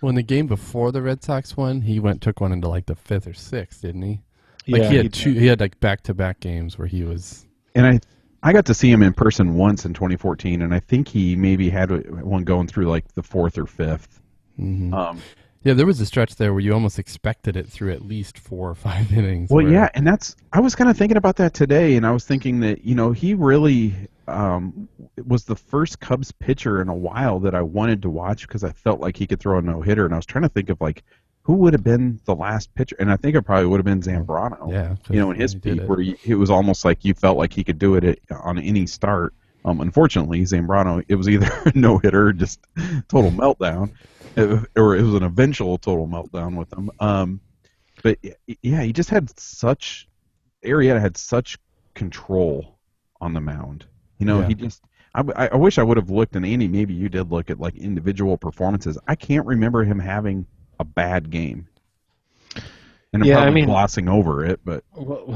S1: Well, in the game before the Red Sox won, he took one into like the 5th or 6th, didn't he? Like
S2: Yeah,
S1: he had like back-to-back games where he was.
S3: And I got to see him in person once in 2014, and I think he maybe had one going through like the fourth or fifth.
S1: Mm-hmm. Yeah, there was a stretch there where you almost expected it through at least 4 or 5 innings.
S3: Well, yeah, and I was kind of thinking about that today, and I was thinking that, he really was the first Cubs pitcher in a while that I wanted to watch because I felt like he could throw a no-hitter, and I was trying to think of, like, who would have been the last pitcher, and I think it probably would have been Zambrano.
S1: Yeah.
S3: In his peak, where it was almost like you felt like he could do it on any start. Unfortunately, Zambrano, it was either a no-hitter or just total meltdown. Or it was an eventual total meltdown with him. But yeah, he just had Arrieta had such control on the mound. He just. I wish I would have looked, and Andy, maybe you did look at like individual performances. I can't remember him having a bad game. And I'm probably glossing over it, but.
S2: Well,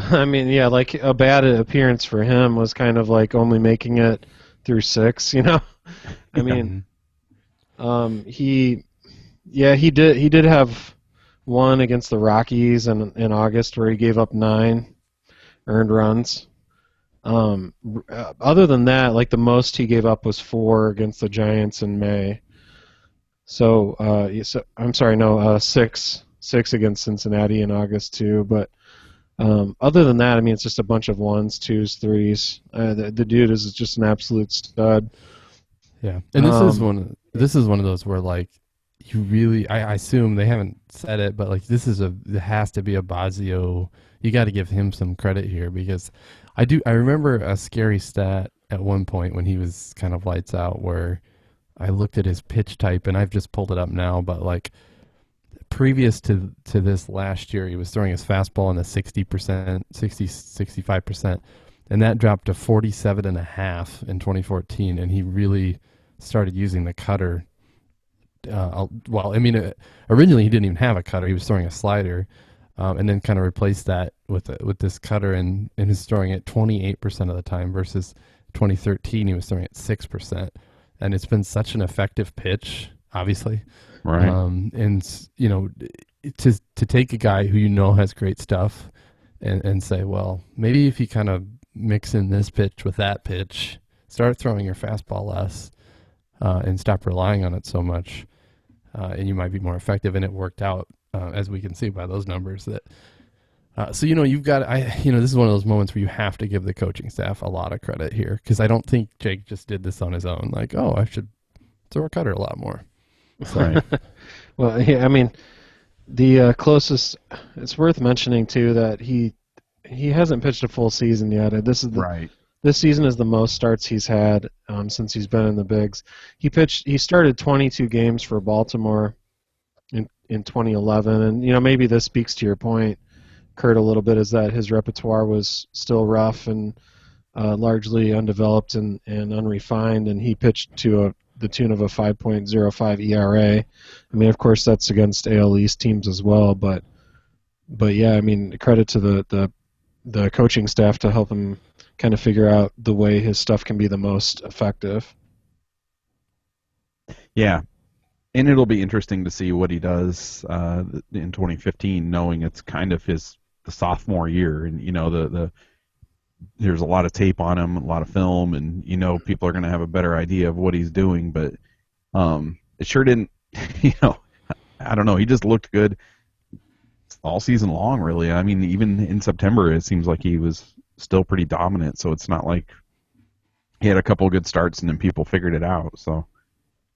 S2: like a bad appearance for him was kind of like only making it through 6. He did have one against the Rockies in August where he gave up 9 earned runs. Other than that, like the most he gave up was 4 against the Giants in May. I'm sorry, no, 6 against Cincinnati in August too. But other than that, it's just a bunch of 1s, 2s, 3s. The dude is just an absolute stud.
S1: Yeah, and this is one of those where like you really, I assume they haven't said it, but like it has to be a Bosio. You got to give him some credit here because I remember a scary stat at one point when he was kind of lights out where I looked at his pitch type, and I've just pulled it up now, but like previous to this last year, he was throwing his fastball in the 65%, and that dropped to 47.5 in 2014, and he really started using the cutter. Originally he didn't even have a cutter; he was throwing a slider, and then kind of replaced that with this cutter, and is throwing it 28% of the time versus 2013 he was throwing it 6%, and it's been such an effective pitch, obviously.
S3: Right.
S1: And to take a guy who has great stuff and say, well, maybe if you kind of mix in this pitch with that pitch, start throwing your fastball less, and stop relying on it so much, and you might be more effective. And it worked out, as we can see by those numbers. That you've got this is one of those moments where you have to give the coaching staff a lot of credit here, because I don't think Jake just did this on his own. Like, oh, I should throw a cutter a lot more.
S3: Right.
S2: Well, yeah, the closest. It's worth mentioning too that he hasn't pitched a full season yet.
S3: Right.
S2: This season is the most starts he's had since he's been in the bigs. He started 22 games for Baltimore in 2011, and maybe this speaks to your point, Kurt, a little bit, is that his repertoire was still rough and largely undeveloped and unrefined, and he pitched to the tune of a 5.05 ERA. Of course, that's against AL East teams as well, but yeah, credit to the coaching staff to help him kind of figure out the way his stuff can be the most effective. Yeah.
S3: And it'll be interesting to see what he does in 2015, knowing it's kind of the sophomore year, and there's a lot of tape on him, a lot of film, and people are going to have a better idea of what he's doing. But it sure didn't. I don't know. He just looked good all season long, really. Even in September, it seems like he was still pretty dominant. So it's not like he had a couple of good starts and then people figured it out. So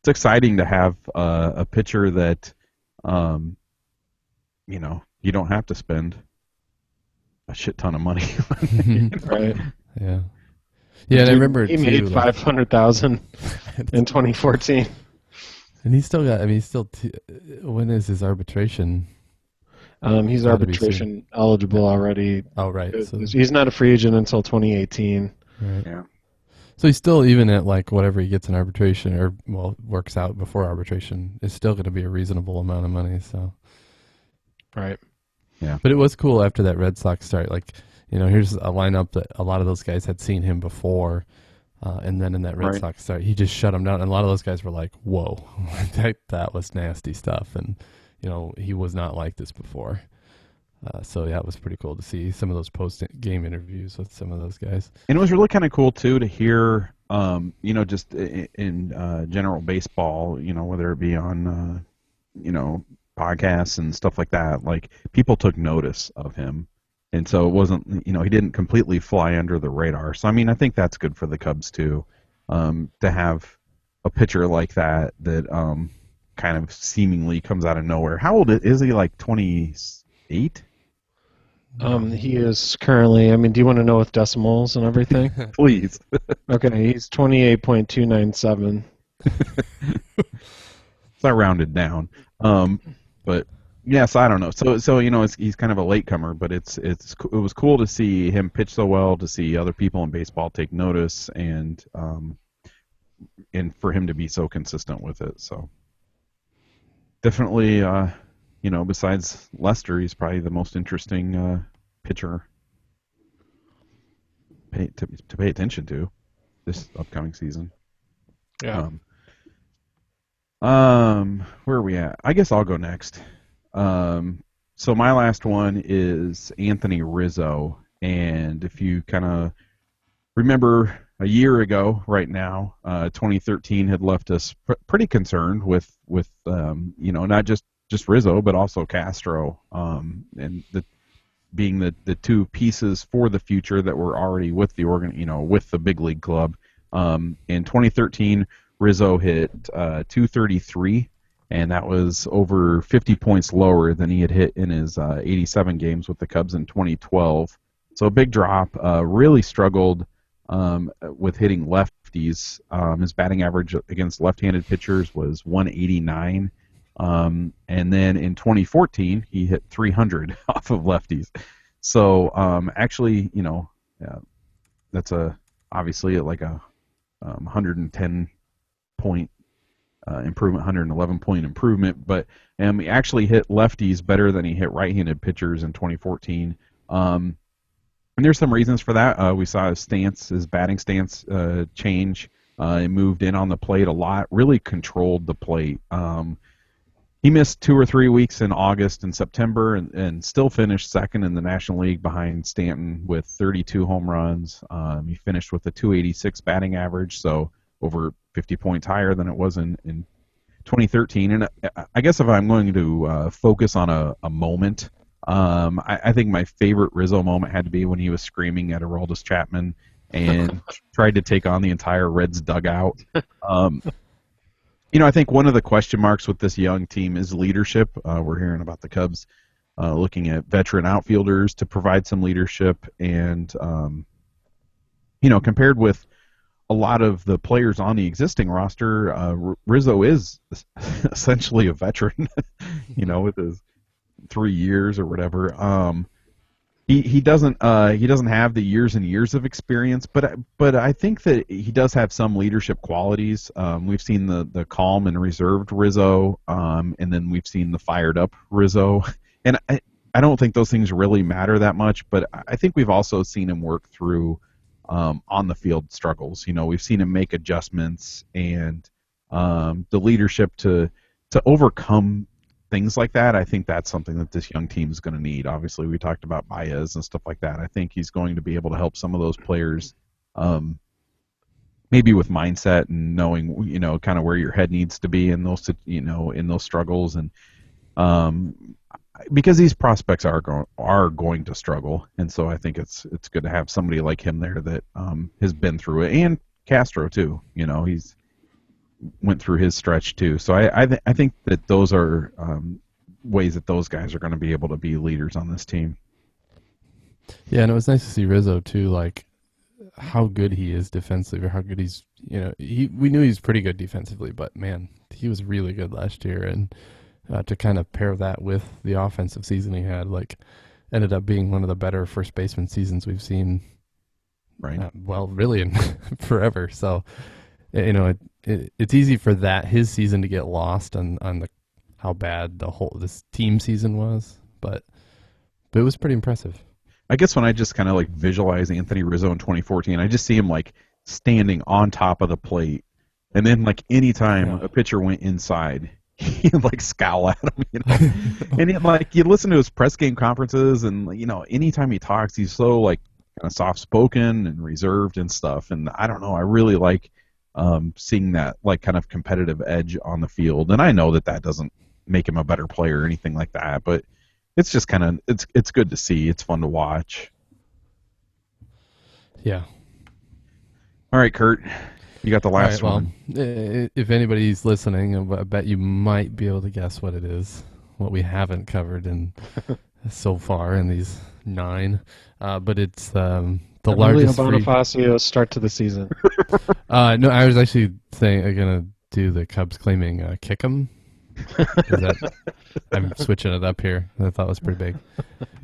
S3: it's exciting to have a pitcher that, you don't have to spend a shit ton of money.
S2: Right.
S1: Yeah. Yeah, and I remember
S2: he made $500,000 in 2014.
S1: And he's still got. When is his arbitration?
S2: He's arbitration eligible already.
S1: Oh, right. So
S2: he's not a free agent until 2018.
S1: Right.
S3: Yeah.
S1: So he's still, even at like whatever he gets in arbitration, or works out before arbitration, is still going to be a reasonable amount of money. So.
S2: Right.
S3: Yeah.
S1: But it was cool after that Red Sox start. Like, here's a lineup that a lot of those guys had seen him before, and then in that Red Sox start, he just shut them down. And a lot of those guys were like, "Whoa, that was nasty stuff." And he was not like this before. So yeah, it was pretty cool to see some of those post-game interviews with some of those guys.
S3: And it was really kind of cool too to hear, just in general baseball, whether it be on, podcasts and stuff like that. Like people took notice of him, and so it wasn't, he didn't completely fly under the radar. So I mean, I think that's good for the Cubs too, to have a pitcher like that kind of seemingly comes out of nowhere. How old is he? Like 28?
S2: He is currently, do you want to know with decimals and everything?
S3: Please.
S2: Okay, he's 28.297.
S3: So I rounded down. But yes, I don't know. So he's kind of a latecomer, but it was cool to see him pitch so well, to see other people in baseball take notice, and for him to be so consistent with it. So definitely, besides Lester, he's probably the most interesting pitcher to pay attention to this upcoming season.
S2: Yeah.
S3: Where are we at? I guess I'll go next. So my last one is Anthony Rizzo, and if you kind of remember a year ago, right now, 2013 had left us pretty concerned with not just Rizzo, but also Castro, and being the two pieces for the future that were already with the with the big league club. In 2013, Rizzo hit 233, and that was over 50 points lower than he had hit in his 87 games with the Cubs in 2012. So a big drop. Really struggled with hitting lefties. His batting average against left-handed pitchers was 189. And then in 2014, he hit 300 off of lefties. So actually, that's obviously like a 110 point improvement, 111 point improvement. But he actually hit lefties better than he hit right-handed pitchers in 2014. And there's some reasons for that. We saw his batting stance change. He moved in on the plate a lot, really controlled the plate. He missed 2 or 3 weeks in August and September, and still finished second in the National League behind Stanton with 32 home runs. He finished with a 286 batting average, so over 50 points higher than it was in 2013. And I guess if I'm going to focus on a moment, I think my favorite Rizzo moment had to be when he was screaming at Aroldis Chapman and tried to take on the entire Reds dugout. I think one of the question marks with this young team is leadership. We're hearing about the Cubs looking at veteran outfielders to provide some leadership, and compared with a lot of the players on the existing roster, Rizzo is essentially a veteran. With his 3 years or whatever. He doesn't have the years and years of experience, but I think that he does have some leadership qualities. We've seen the calm and reserved Rizzo, and then we've seen the fired up Rizzo, and I don't think those things really matter that much. But I think we've also seen him work through on the field struggles. We've seen him make adjustments, and the leadership to overcome things like that. I think that's something that this young team is going to need. Obviously, we talked about Baez and stuff like that. I think he's going to be able to help some of those players, maybe with mindset and knowing, kind of where your head needs to be in those, in those struggles, and because these prospects are going to struggle, and so I think it's good to have somebody like him there that has been through it, and Castro too. He's went through his stretch too. So I think that those are ways that those guys are going to be able to be leaders on this team.
S1: Yeah, and it was nice to see Rizzo too, like how good he is defensively, or how good he's, we knew he was pretty good defensively, but man, he was really good last year, and to kind of pair that with the offensive season he had, like ended up being one of the better first baseman seasons we've seen.
S3: Right.
S1: Really in forever. So, it's easy for his season to get lost on how bad this team season was, but it was pretty impressive.
S3: I guess when I just kind of like visualize Anthony Rizzo in 2014, I just see him like standing on top of the plate, and then like anytime a pitcher went inside, he'd like scowl at him, And like you listen to his press game conferences, and anytime he talks, he's so like kind of soft spoken and reserved and stuff. And I don't know, I really like seeing that like kind of competitive edge on the field. And I know that doesn't make him a better player or anything like that, but it's just kind of it's good to see. It's fun to watch.
S1: Yeah.
S3: All right, Kurt, you got the last one.
S1: If anybody's listening, I bet you might be able to guess what it is, what we haven't covered in so far in these 9. But it's the largest.
S2: Bonifacio's start to the season.
S1: No, I was actually gonna do the Cubs claiming Kick'em. I'm switching it up here. I thought it was pretty big.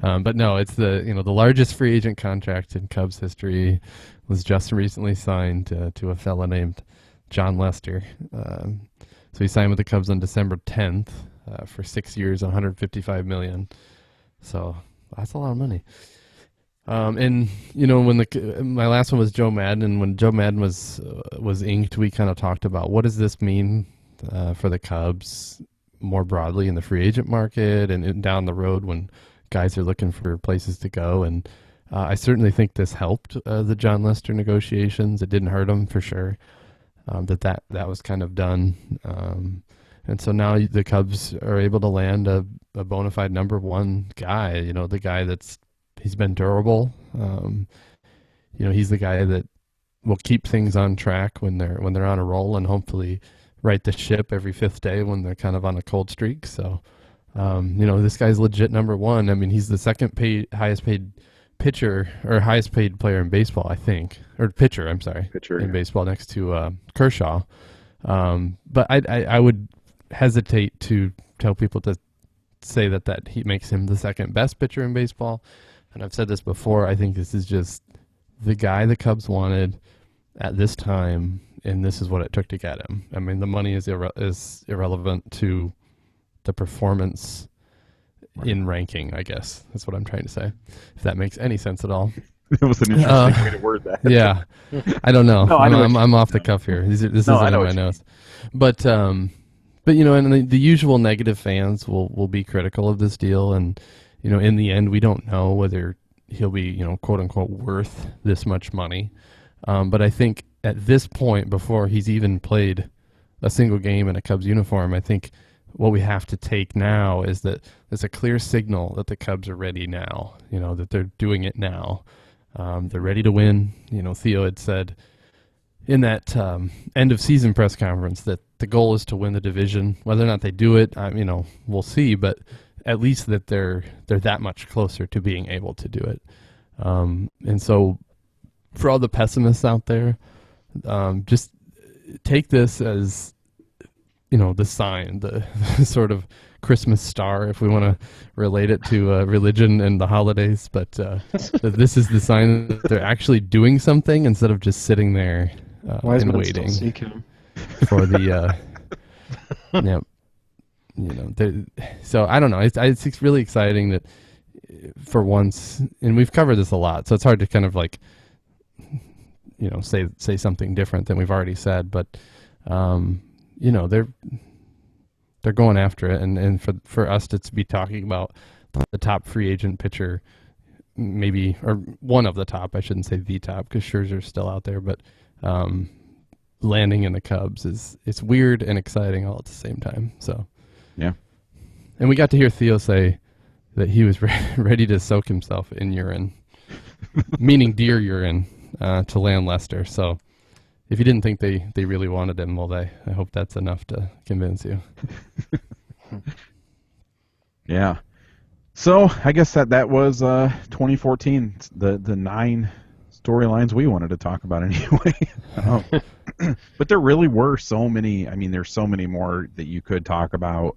S1: But no, it's the largest free agent contract in Cubs history was just recently signed to a fella named John Lester. So he signed with the Cubs on December 10th for 6 years, $155 million. So that's a lot of money. And when my last one was Joe Madden, and when Joe Madden was inked, we kind of talked about what does this mean for the Cubs more broadly in the free agent market and down the road when guys are looking for places to go. And I certainly think this helped the John Lester negotiations. It didn't hurt them for sure. That was kind of done. And so now the Cubs are able to land a bona fide number 1 guy, the guy he's been durable. He's the guy that will keep things on track when they're on a roll, and hopefully right the ship every 5th day when they're kind of on a cold streak. So, this guy's legit number 1. I mean, he's the second highest paid pitcher or highest paid player in baseball, I think, or pitcher. I'm sorry, in baseball next to Kershaw. But I would hesitate to tell people to say that he makes him the second best pitcher in baseball. And I've said this before. I think this is just the guy the Cubs wanted at this time, and this is what it took to get him. I mean, the money is irrelevant to the performance in ranking, I guess. That's what I'm trying to say, if that makes any sense at all.
S3: It was an interesting way to word that.
S1: Yeah. I don't know. No, I'm off the cuff here. This isn't in my notes. But and the usual negative fans will be critical of this deal, and in the end, we don't know whether he'll be, quote unquote, worth this much money. But I think at this point, before he's even played a single game in a Cubs uniform, I think what we have to take now is that there's a clear signal that the Cubs are ready now, that they're doing it now. They're ready to win. Theo had said in that end of season press conference that the goal is to win the division. Whether or not they do it, we'll see, but at least that they're that much closer to being able to do it. And so for all the pessimists out there, just take this as, the sign, the sort of Christmas star, if we want to relate it to religion and the holidays. But that this is the sign that they're actually doing something instead of just sitting there and waiting for the so I don't know. It's really exciting that for once, and we've covered this a lot, so it's hard to kind of like, say something different than we've already said. But they're going after it, and for us to be talking about the top free agent pitcher, maybe, or one of the top. I shouldn't say the top because Scherzer's still out there, but landing in the Cubs it's weird and exciting all at the same time. So.
S3: Yeah.
S1: And we got to hear Theo say that he was ready to soak himself in urine, meaning deer urine, to land Lester. So if you didn't think they really wanted him, well, I hope that's enough to convince you.
S3: Yeah. So I guess that was 2014, the 9 storylines we wanted to talk about anyway. But there really were so many. I mean, there's so many more that you could talk about,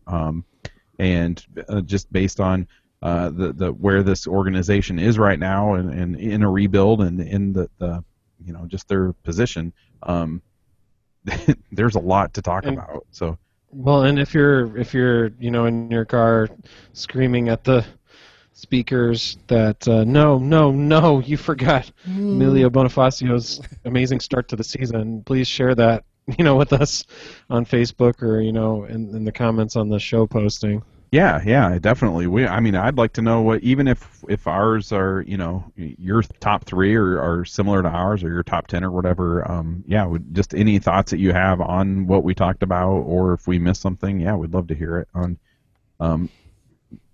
S3: and just based on the where this organization is right now, and in a rebuild, and in the just their position, there's a lot to talk about. So.
S2: Well, and if you're in your car screaming at the speakers that no, you forgot Emilio Bonifacio's amazing start to the season, please share that with us on Facebook or in the comments on the show posting.
S3: Yeah, definitely. I'd like to know what, even if ours are, your top three are similar to ours, or your top 10 or whatever. Just any thoughts that you have on what we talked about, or if we missed something. Yeah, we'd love to hear it on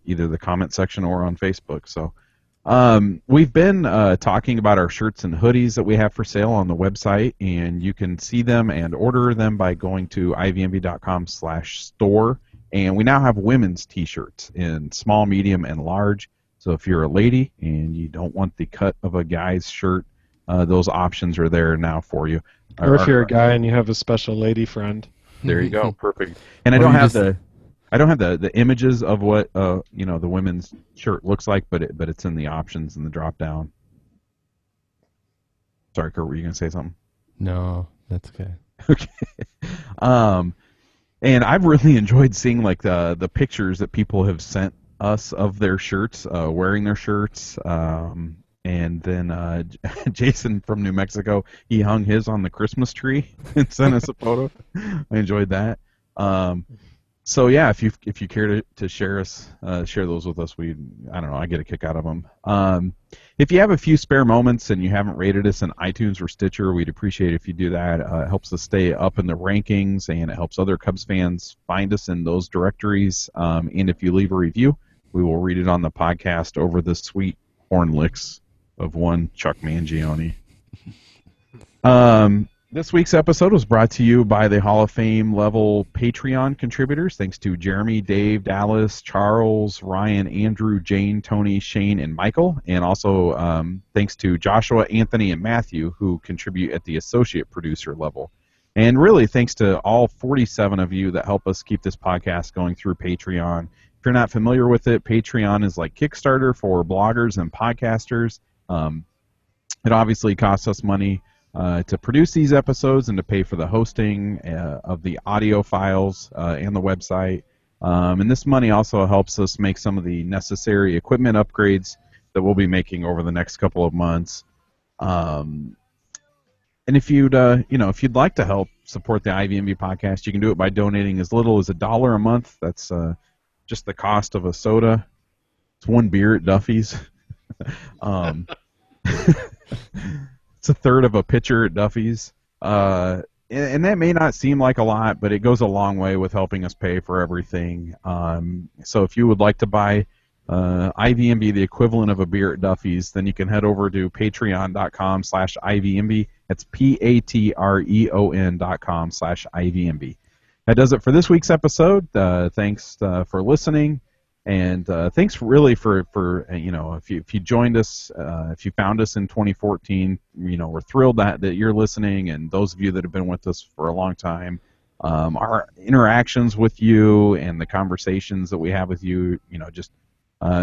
S3: either the comment section or on Facebook. So we've been talking about our shirts and hoodies that we have for sale on the website, and you can see them and order them by going to ivmb.com/store. And we now have women's T-shirts in small, medium, and large. So if you're a lady and you don't want the cut of a guy's shirt, those options are there now for you.
S2: Or if you're a guy and you have a special lady friend.
S3: There you go, perfect. And I don't have the images of what the women's shirt looks like, but it's in the options in the drop down. Sorry, Kurt, were you gonna say something?
S1: No, that's okay.
S3: Okay. And I've really enjoyed seeing like the pictures that people have sent us of their shirts, wearing their shirts. And then Jason from New Mexico, he hung his on the Christmas tree and sent us a photo. I enjoyed that. So yeah, if you care to share those with us, I get a kick out of them. If you have a few spare moments and you haven't rated us in iTunes or Stitcher, we'd appreciate it if you do that. It helps us stay up in the rankings, and it helps other Cubs fans find us in those directories. And if you leave a review, we will read it on the podcast over the sweet horn licks of one Chuck Mangione. This week's episode was brought to you by the Hall of Fame level Patreon contributors. Thanks to Jeremy, Dave, Dallas, Charles, Ryan, Andrew, Jane, Tony, Shane, and Michael. And also thanks to Joshua, Anthony, and Matthew, who contribute at the associate producer level. And really thanks to all 47 of you that help us keep this podcast going through Patreon. If you're not familiar with it, Patreon is like Kickstarter for bloggers and podcasters. It obviously costs us money to produce these episodes and to pay for the hosting of the audio files and the website. And this money also helps us make some of the necessary equipment upgrades that we'll be making over the next couple of months. And if you'd like to help support the IVMB podcast, you can do it by donating as little as $1 a month. That's just the cost of a soda. It's one beer at Duffy's. It's a third of a pitcher at Duffy's. And that may not seem like a lot, but it goes a long way with helping us pay for everything. So if you would like to buy IVMB, the equivalent of a beer at Duffy's, then you can head over to patreon.com/IVMB. That's patreon.com/IVMB. That does it for this week's episode. Thanks for listening. And thanks really for if you joined us, if you found us in 2014, we're thrilled that you're listening, and those of you that have been with us for a long time, our interactions with you and the conversations that we have with you, just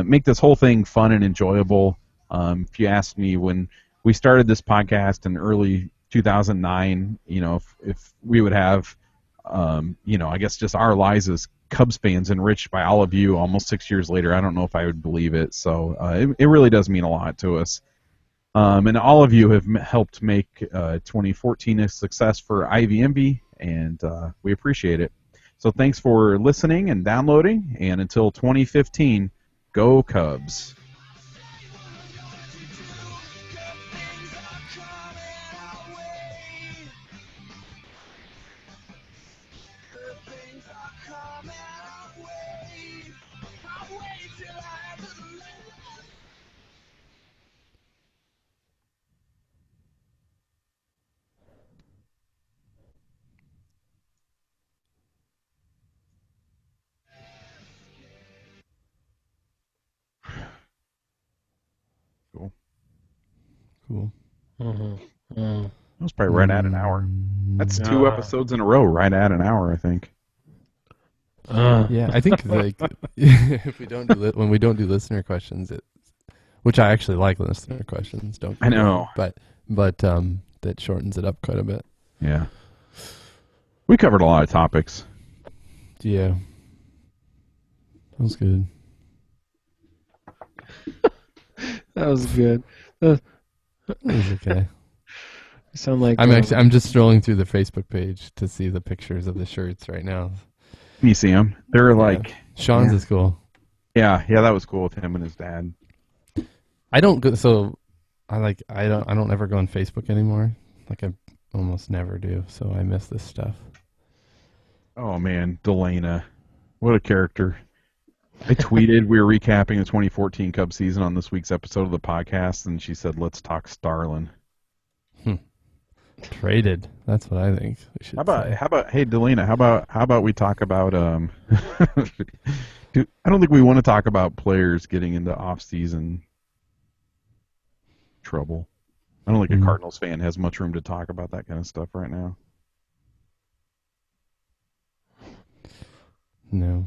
S3: make this whole thing fun and enjoyable. If you asked me when we started this podcast in early 2009, if we would have, I guess just our lives as Cubs fans enriched by all of you almost 6 years later, I don't know if I would believe it. So it really does mean a lot to us. And all of you have helped make 2014 a success for IVMB, and we appreciate it. So thanks for listening and downloading, and until 2015, go Cubs.
S1: Cool.
S2: Mm-hmm.
S3: That was probably right at an hour. That's 2 episodes in a row, right at an hour, I think.
S1: Yeah, I think if we don't when we don't do listener questions, which I actually like listener questions.
S3: I know,
S1: but that shortens it up quite a bit.
S3: Yeah, we covered a lot of topics.
S1: Yeah, that was good.
S2: That was good.
S1: It was okay.
S2: You sound like
S1: I'm just scrolling through the Facebook page to see the pictures of the shirts right now.
S3: You see them? They're like
S1: Sean's is cool.
S3: Yeah, that was cool with him and his dad.
S1: I don't go, so I don't ever go on Facebook anymore. Like I almost never do, so I miss this stuff.
S3: Oh man, Delana, what a character! I tweeted we were recapping the 2014 Cubs season on this week's episode of the podcast, and she said, "Let's talk Starlin."
S1: Traded. That's what I think we should say.
S3: How about hey Delana, how about we talk about Dude, I don't think we want to talk about players getting into off-season trouble. I don't think a Cardinals fan has much room to talk about that kind of stuff right now.
S1: No.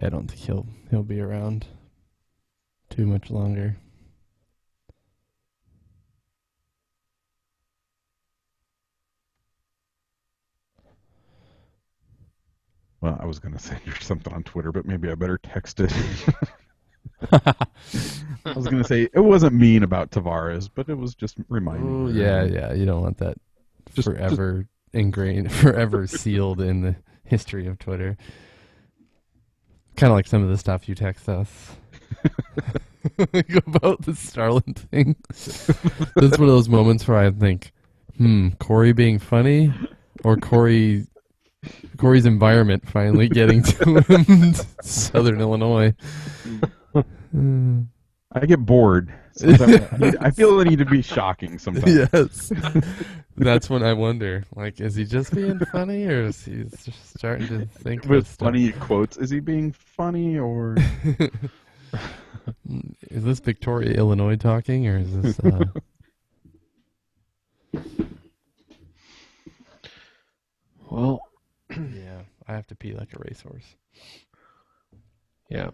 S1: I don't think he'll be around too much longer.
S3: Well, I was going to send you something on Twitter, but maybe I better text it. I was going to say it wasn't mean about Tavares, but it was just reminding me.
S1: Yeah. You don't want that forever ingrained, forever sealed in the history of Twitter. Kind of like some of the stuff you text us about the Starlin thing. That's one of those moments where I think, Corey being funny or Corey's environment finally getting to him, Southern Illinois.
S3: I get bored. I feel the need to be shocking sometimes.
S1: Yes. That's when I wonder, like, is he just being funny or is he just starting to think
S3: With
S1: this stuff?
S3: funny quotes, is he being funny or...
S1: Is this Victoria, Illinois talking or is this...
S2: Well...
S1: Yeah, I have to pee like a racehorse.
S2: Yeah.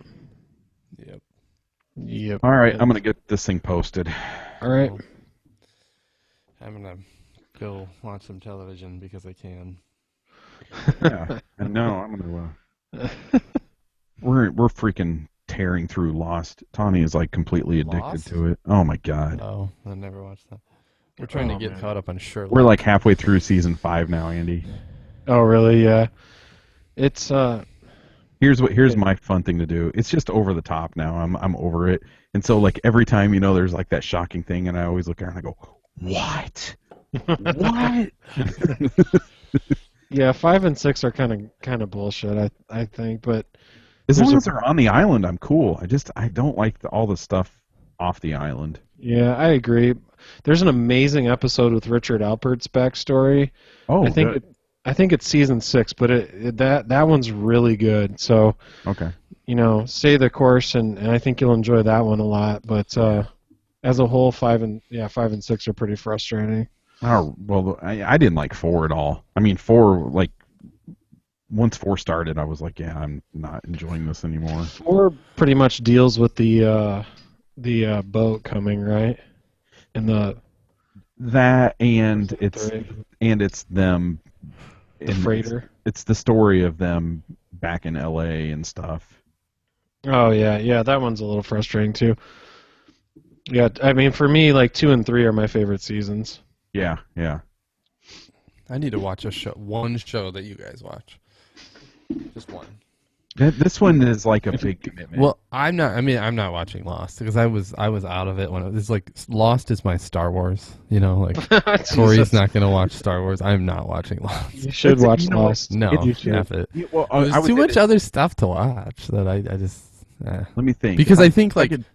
S1: Yep.
S3: All right, I'm going to get this thing posted.
S2: All right.
S1: I'm going to go watch some television because I can.
S3: Yeah, and no, I'm going to... We're freaking tearing through Lost. Tawny is like completely addicted
S1: Lost?
S3: to it. Oh my god.
S1: Oh, I never watched that. We're trying to get caught up on Sherlock.
S3: We're like halfway through season 5 now, Andy.
S2: Oh, really? Yeah. It's
S3: Here's my fun thing to do. It's just over the top now. I'm over it. And so like every time there's like that shocking thing, and I always look around and I go, what? What?
S2: Yeah, 5 and 6 are kind of bullshit. I think, but
S3: as long as they're on the island, I'm cool. I don't like all the stuff off the island.
S2: Yeah, I agree. There's an amazing episode with Richard Alpert's backstory.
S3: Oh,
S2: I think it's season 6, but that one's really good. So
S3: okay,
S2: stay the course, and I think you'll enjoy that one a lot. But as a whole, 5 and 6 are pretty frustrating.
S3: Oh well, I didn't like 4 at all. I mean, 4 like once 4 started, I was like, yeah, I'm not enjoying this anymore.
S2: 4 pretty much deals with the boat coming, right? And
S3: it's them.
S2: The freighter.
S3: It's the story of them back in L.A. and stuff.
S2: Oh yeah, that one's a little frustrating too. Yeah, I mean for me, like 2 and 3 are my favorite seasons.
S3: Yeah.
S1: I need to watch one show that you guys watch. Just one.
S3: This one is like a big commitment.
S1: Well, I'm not watching Lost because I was out of it when it was like Lost is my Star Wars. Like Corey's not going to watch Star Wars. I'm not watching Lost.
S2: You should watch Lost.
S1: No, F it. There's too much other stuff to watch that I just.
S3: Let me think.
S1: Because I think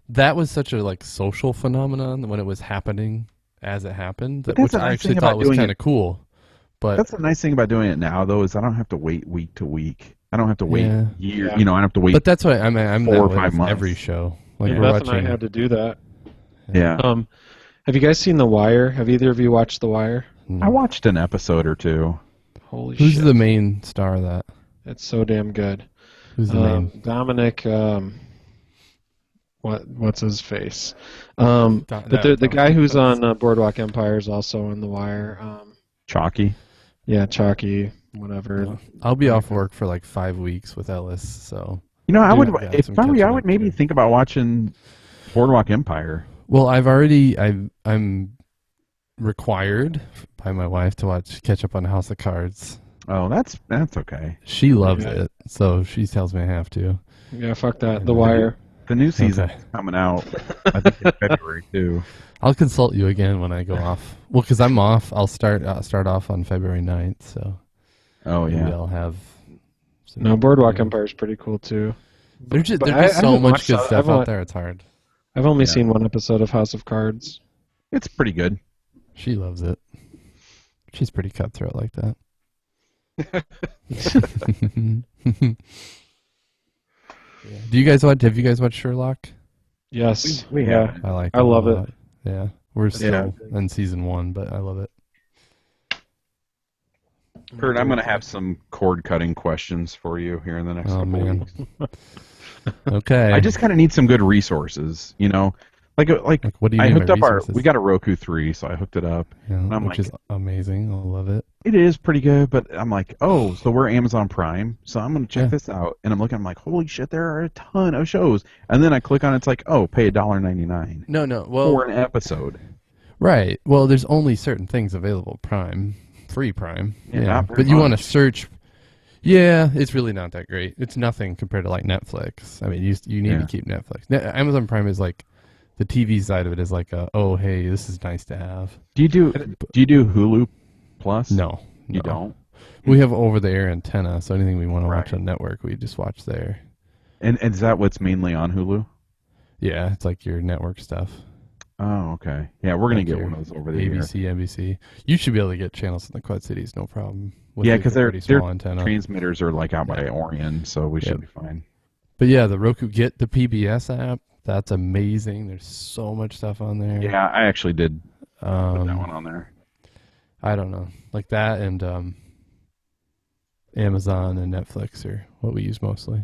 S1: that was such a social phenomenon when it was happening as it happened, which I actually thought was kind of cool. But
S3: that's the nice thing about doing it now, though, is I don't have to wait week to week. I don't have to wait year.
S2: Yeah.
S3: I don't have to wait.
S1: But that's why I'm
S3: 4 or 5 months.
S1: Every show. Like
S2: Beth and I had to do that.
S3: Yeah.
S2: Have you guys seen The Wire? Have either of you watched The Wire?
S3: I watched an episode or 2.
S2: Holy shit!
S1: Who's the main star of that?
S2: It's so damn good.
S1: Who's the main?
S2: Dominic. What's his face? But the guy who's on Boardwalk Empire is also on The Wire.
S3: Chalky.
S2: Yeah, Chalky. Whatever.
S1: I'll be off work for like 5 weeks with Ellis, so.
S3: I would maybe think about watching Boardwalk Empire.
S1: Well, I'm required by my wife to catch up on House of Cards.
S3: Oh, that's okay.
S1: She loves
S2: Yeah.
S1: it, so she tells me I have to.
S2: Yeah, fuck that. The Wire.
S3: The new season
S1: Okay.
S3: is coming out, I think in February too.
S1: I'll consult you again when I go off. Well, because I'm off. I'll start off on February 9th, so
S3: Oh
S1: maybe
S3: yeah.
S1: I'll have. Some
S2: No, Boardwalk Empire is pretty cool too.
S1: There's just,
S2: But
S1: there's just
S2: I
S1: so
S2: haven't
S1: much
S2: watched
S1: good
S2: that.
S1: stuff out there. It's hard.
S2: I've only
S3: Yeah.
S2: seen one episode of House of Cards.
S3: It's pretty good.
S1: She loves it. She's pretty cutthroat like that. Yeah. Have you guys watched Sherlock?
S2: Yes.
S3: We
S2: yeah.
S3: have.
S1: I like.
S2: I love
S1: a
S2: it.
S1: lot. Yeah, we're still in season 1, but I love it.
S3: Kurt, I'm going to have some cord cutting questions for you here in the next
S1: Oh,
S3: couple
S1: man.
S3: weeks.
S1: Okay.
S3: I just kind of need some good resources, you know. Like
S1: what do you
S3: I
S1: mean
S3: hooked
S1: by
S3: up
S1: resources?
S3: we got a Roku 3, so I hooked it up.
S1: Yeah,
S3: I'm
S1: which
S3: like-
S1: is amazing. I love it.
S3: It is pretty good, but I'm like, oh, so we're Amazon Prime, so I'm going to check
S1: Yeah.
S3: this out. And I'm looking, I'm like, holy shit, there are a ton of shows. And then I click on it, it's like, oh, pay $1.99
S1: No.
S3: for an episode.
S1: Right. Well, there's only certain things available. Free Prime.
S3: Yeah, not very
S1: but you want to
S3: much.
S1: search. Yeah, it's really not that great. It's nothing compared to like Netflix. I mean, you need
S3: Yeah.
S1: to keep Netflix. Amazon Prime is like the TV side of it is like oh hey, this is nice to have.
S3: Do you do Hulu Plus?
S1: No,
S3: You
S1: no.
S3: don't?
S1: We have over the air antenna, so anything we want to watch
S3: Right.
S1: on network, we just watch there.
S3: And is that what's mainly on Hulu?
S1: Yeah, it's like your network stuff.
S3: Oh, okay. Yeah, we're going
S1: Like
S3: to get
S1: your
S3: one of those over the air.
S1: ABC, NBC. You should be able to get channels in the Quad Cities, no problem. with
S3: Yeah,
S1: like
S3: because
S1: a
S3: their
S1: pretty small antenna.
S3: transmitters are like out by Orion, so we should be fine.
S1: But yeah, the Roku, get the PBS app. That's amazing. There's so much stuff on there.
S3: Yeah, I actually did put that one
S1: Um,
S3: on there.
S1: I don't know, like that and Amazon and Netflix are what we use mostly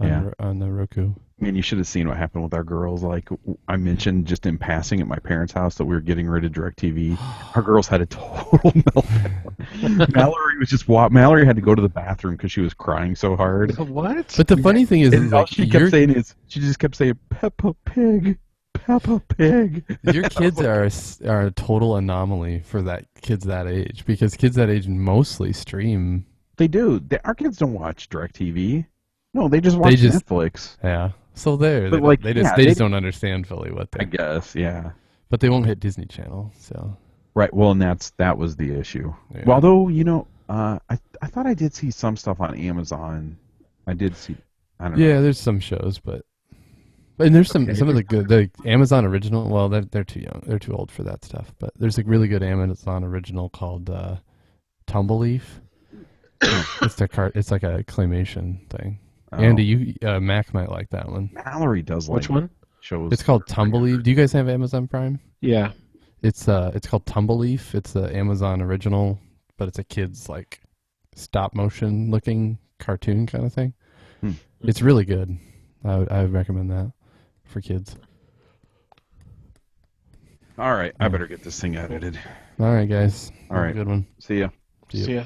S1: on the Roku.
S3: Man, you should have seen what happened with our girls. Like I mentioned just in passing at my parents' house that we were getting rid of DirecTV. Our girls had a total meltdown. Mallory was just Mallory had to go to the bathroom because she was crying so hard.
S2: What?
S1: But the funny thing is
S3: And all
S1: like
S3: she kept saying is she just kept saying Peppa Pig, Peppa Pig.
S1: your kids are a total anomaly for kids that age, because kids that age mostly stream.
S3: They do. Our kids don't watch DirecTV. No, they just watch Netflix.
S1: Yeah. So there,
S3: But
S1: they,
S3: like,
S1: they just
S3: yeah,
S1: they
S3: they-
S1: just don't understand fully what
S3: I
S1: they.
S3: guess, yeah.
S1: But they won't hit Disney Channel, so.
S3: Right. Well, and that was the issue.
S1: Yeah.
S3: Well, although I thought I did see some stuff on Amazon. I did see. I don't know.
S1: Yeah, there's some shows, and there's some of the Amazon original. Well, they're too young. They're too old for that stuff. But there's a really good Amazon original called Tumbleleaf. It's like a claymation thing.
S3: Oh.
S1: Andy, Mac might like that one.
S3: Mallory does like
S2: Which one?
S3: shows.
S1: It's called Tumbleleaf. Do you guys have Amazon Prime?
S2: Yeah.
S1: It's called Tumbleleaf. It's the Amazon original, but it's a kid's like stop motion looking cartoon kind of thing. It's really good. I would recommend that for kids.
S3: All right, I better get this thing edited.
S1: All right, guys.
S3: All
S1: Have a
S3: right.
S1: good one.
S3: See ya.
S1: See ya.
S2: See ya.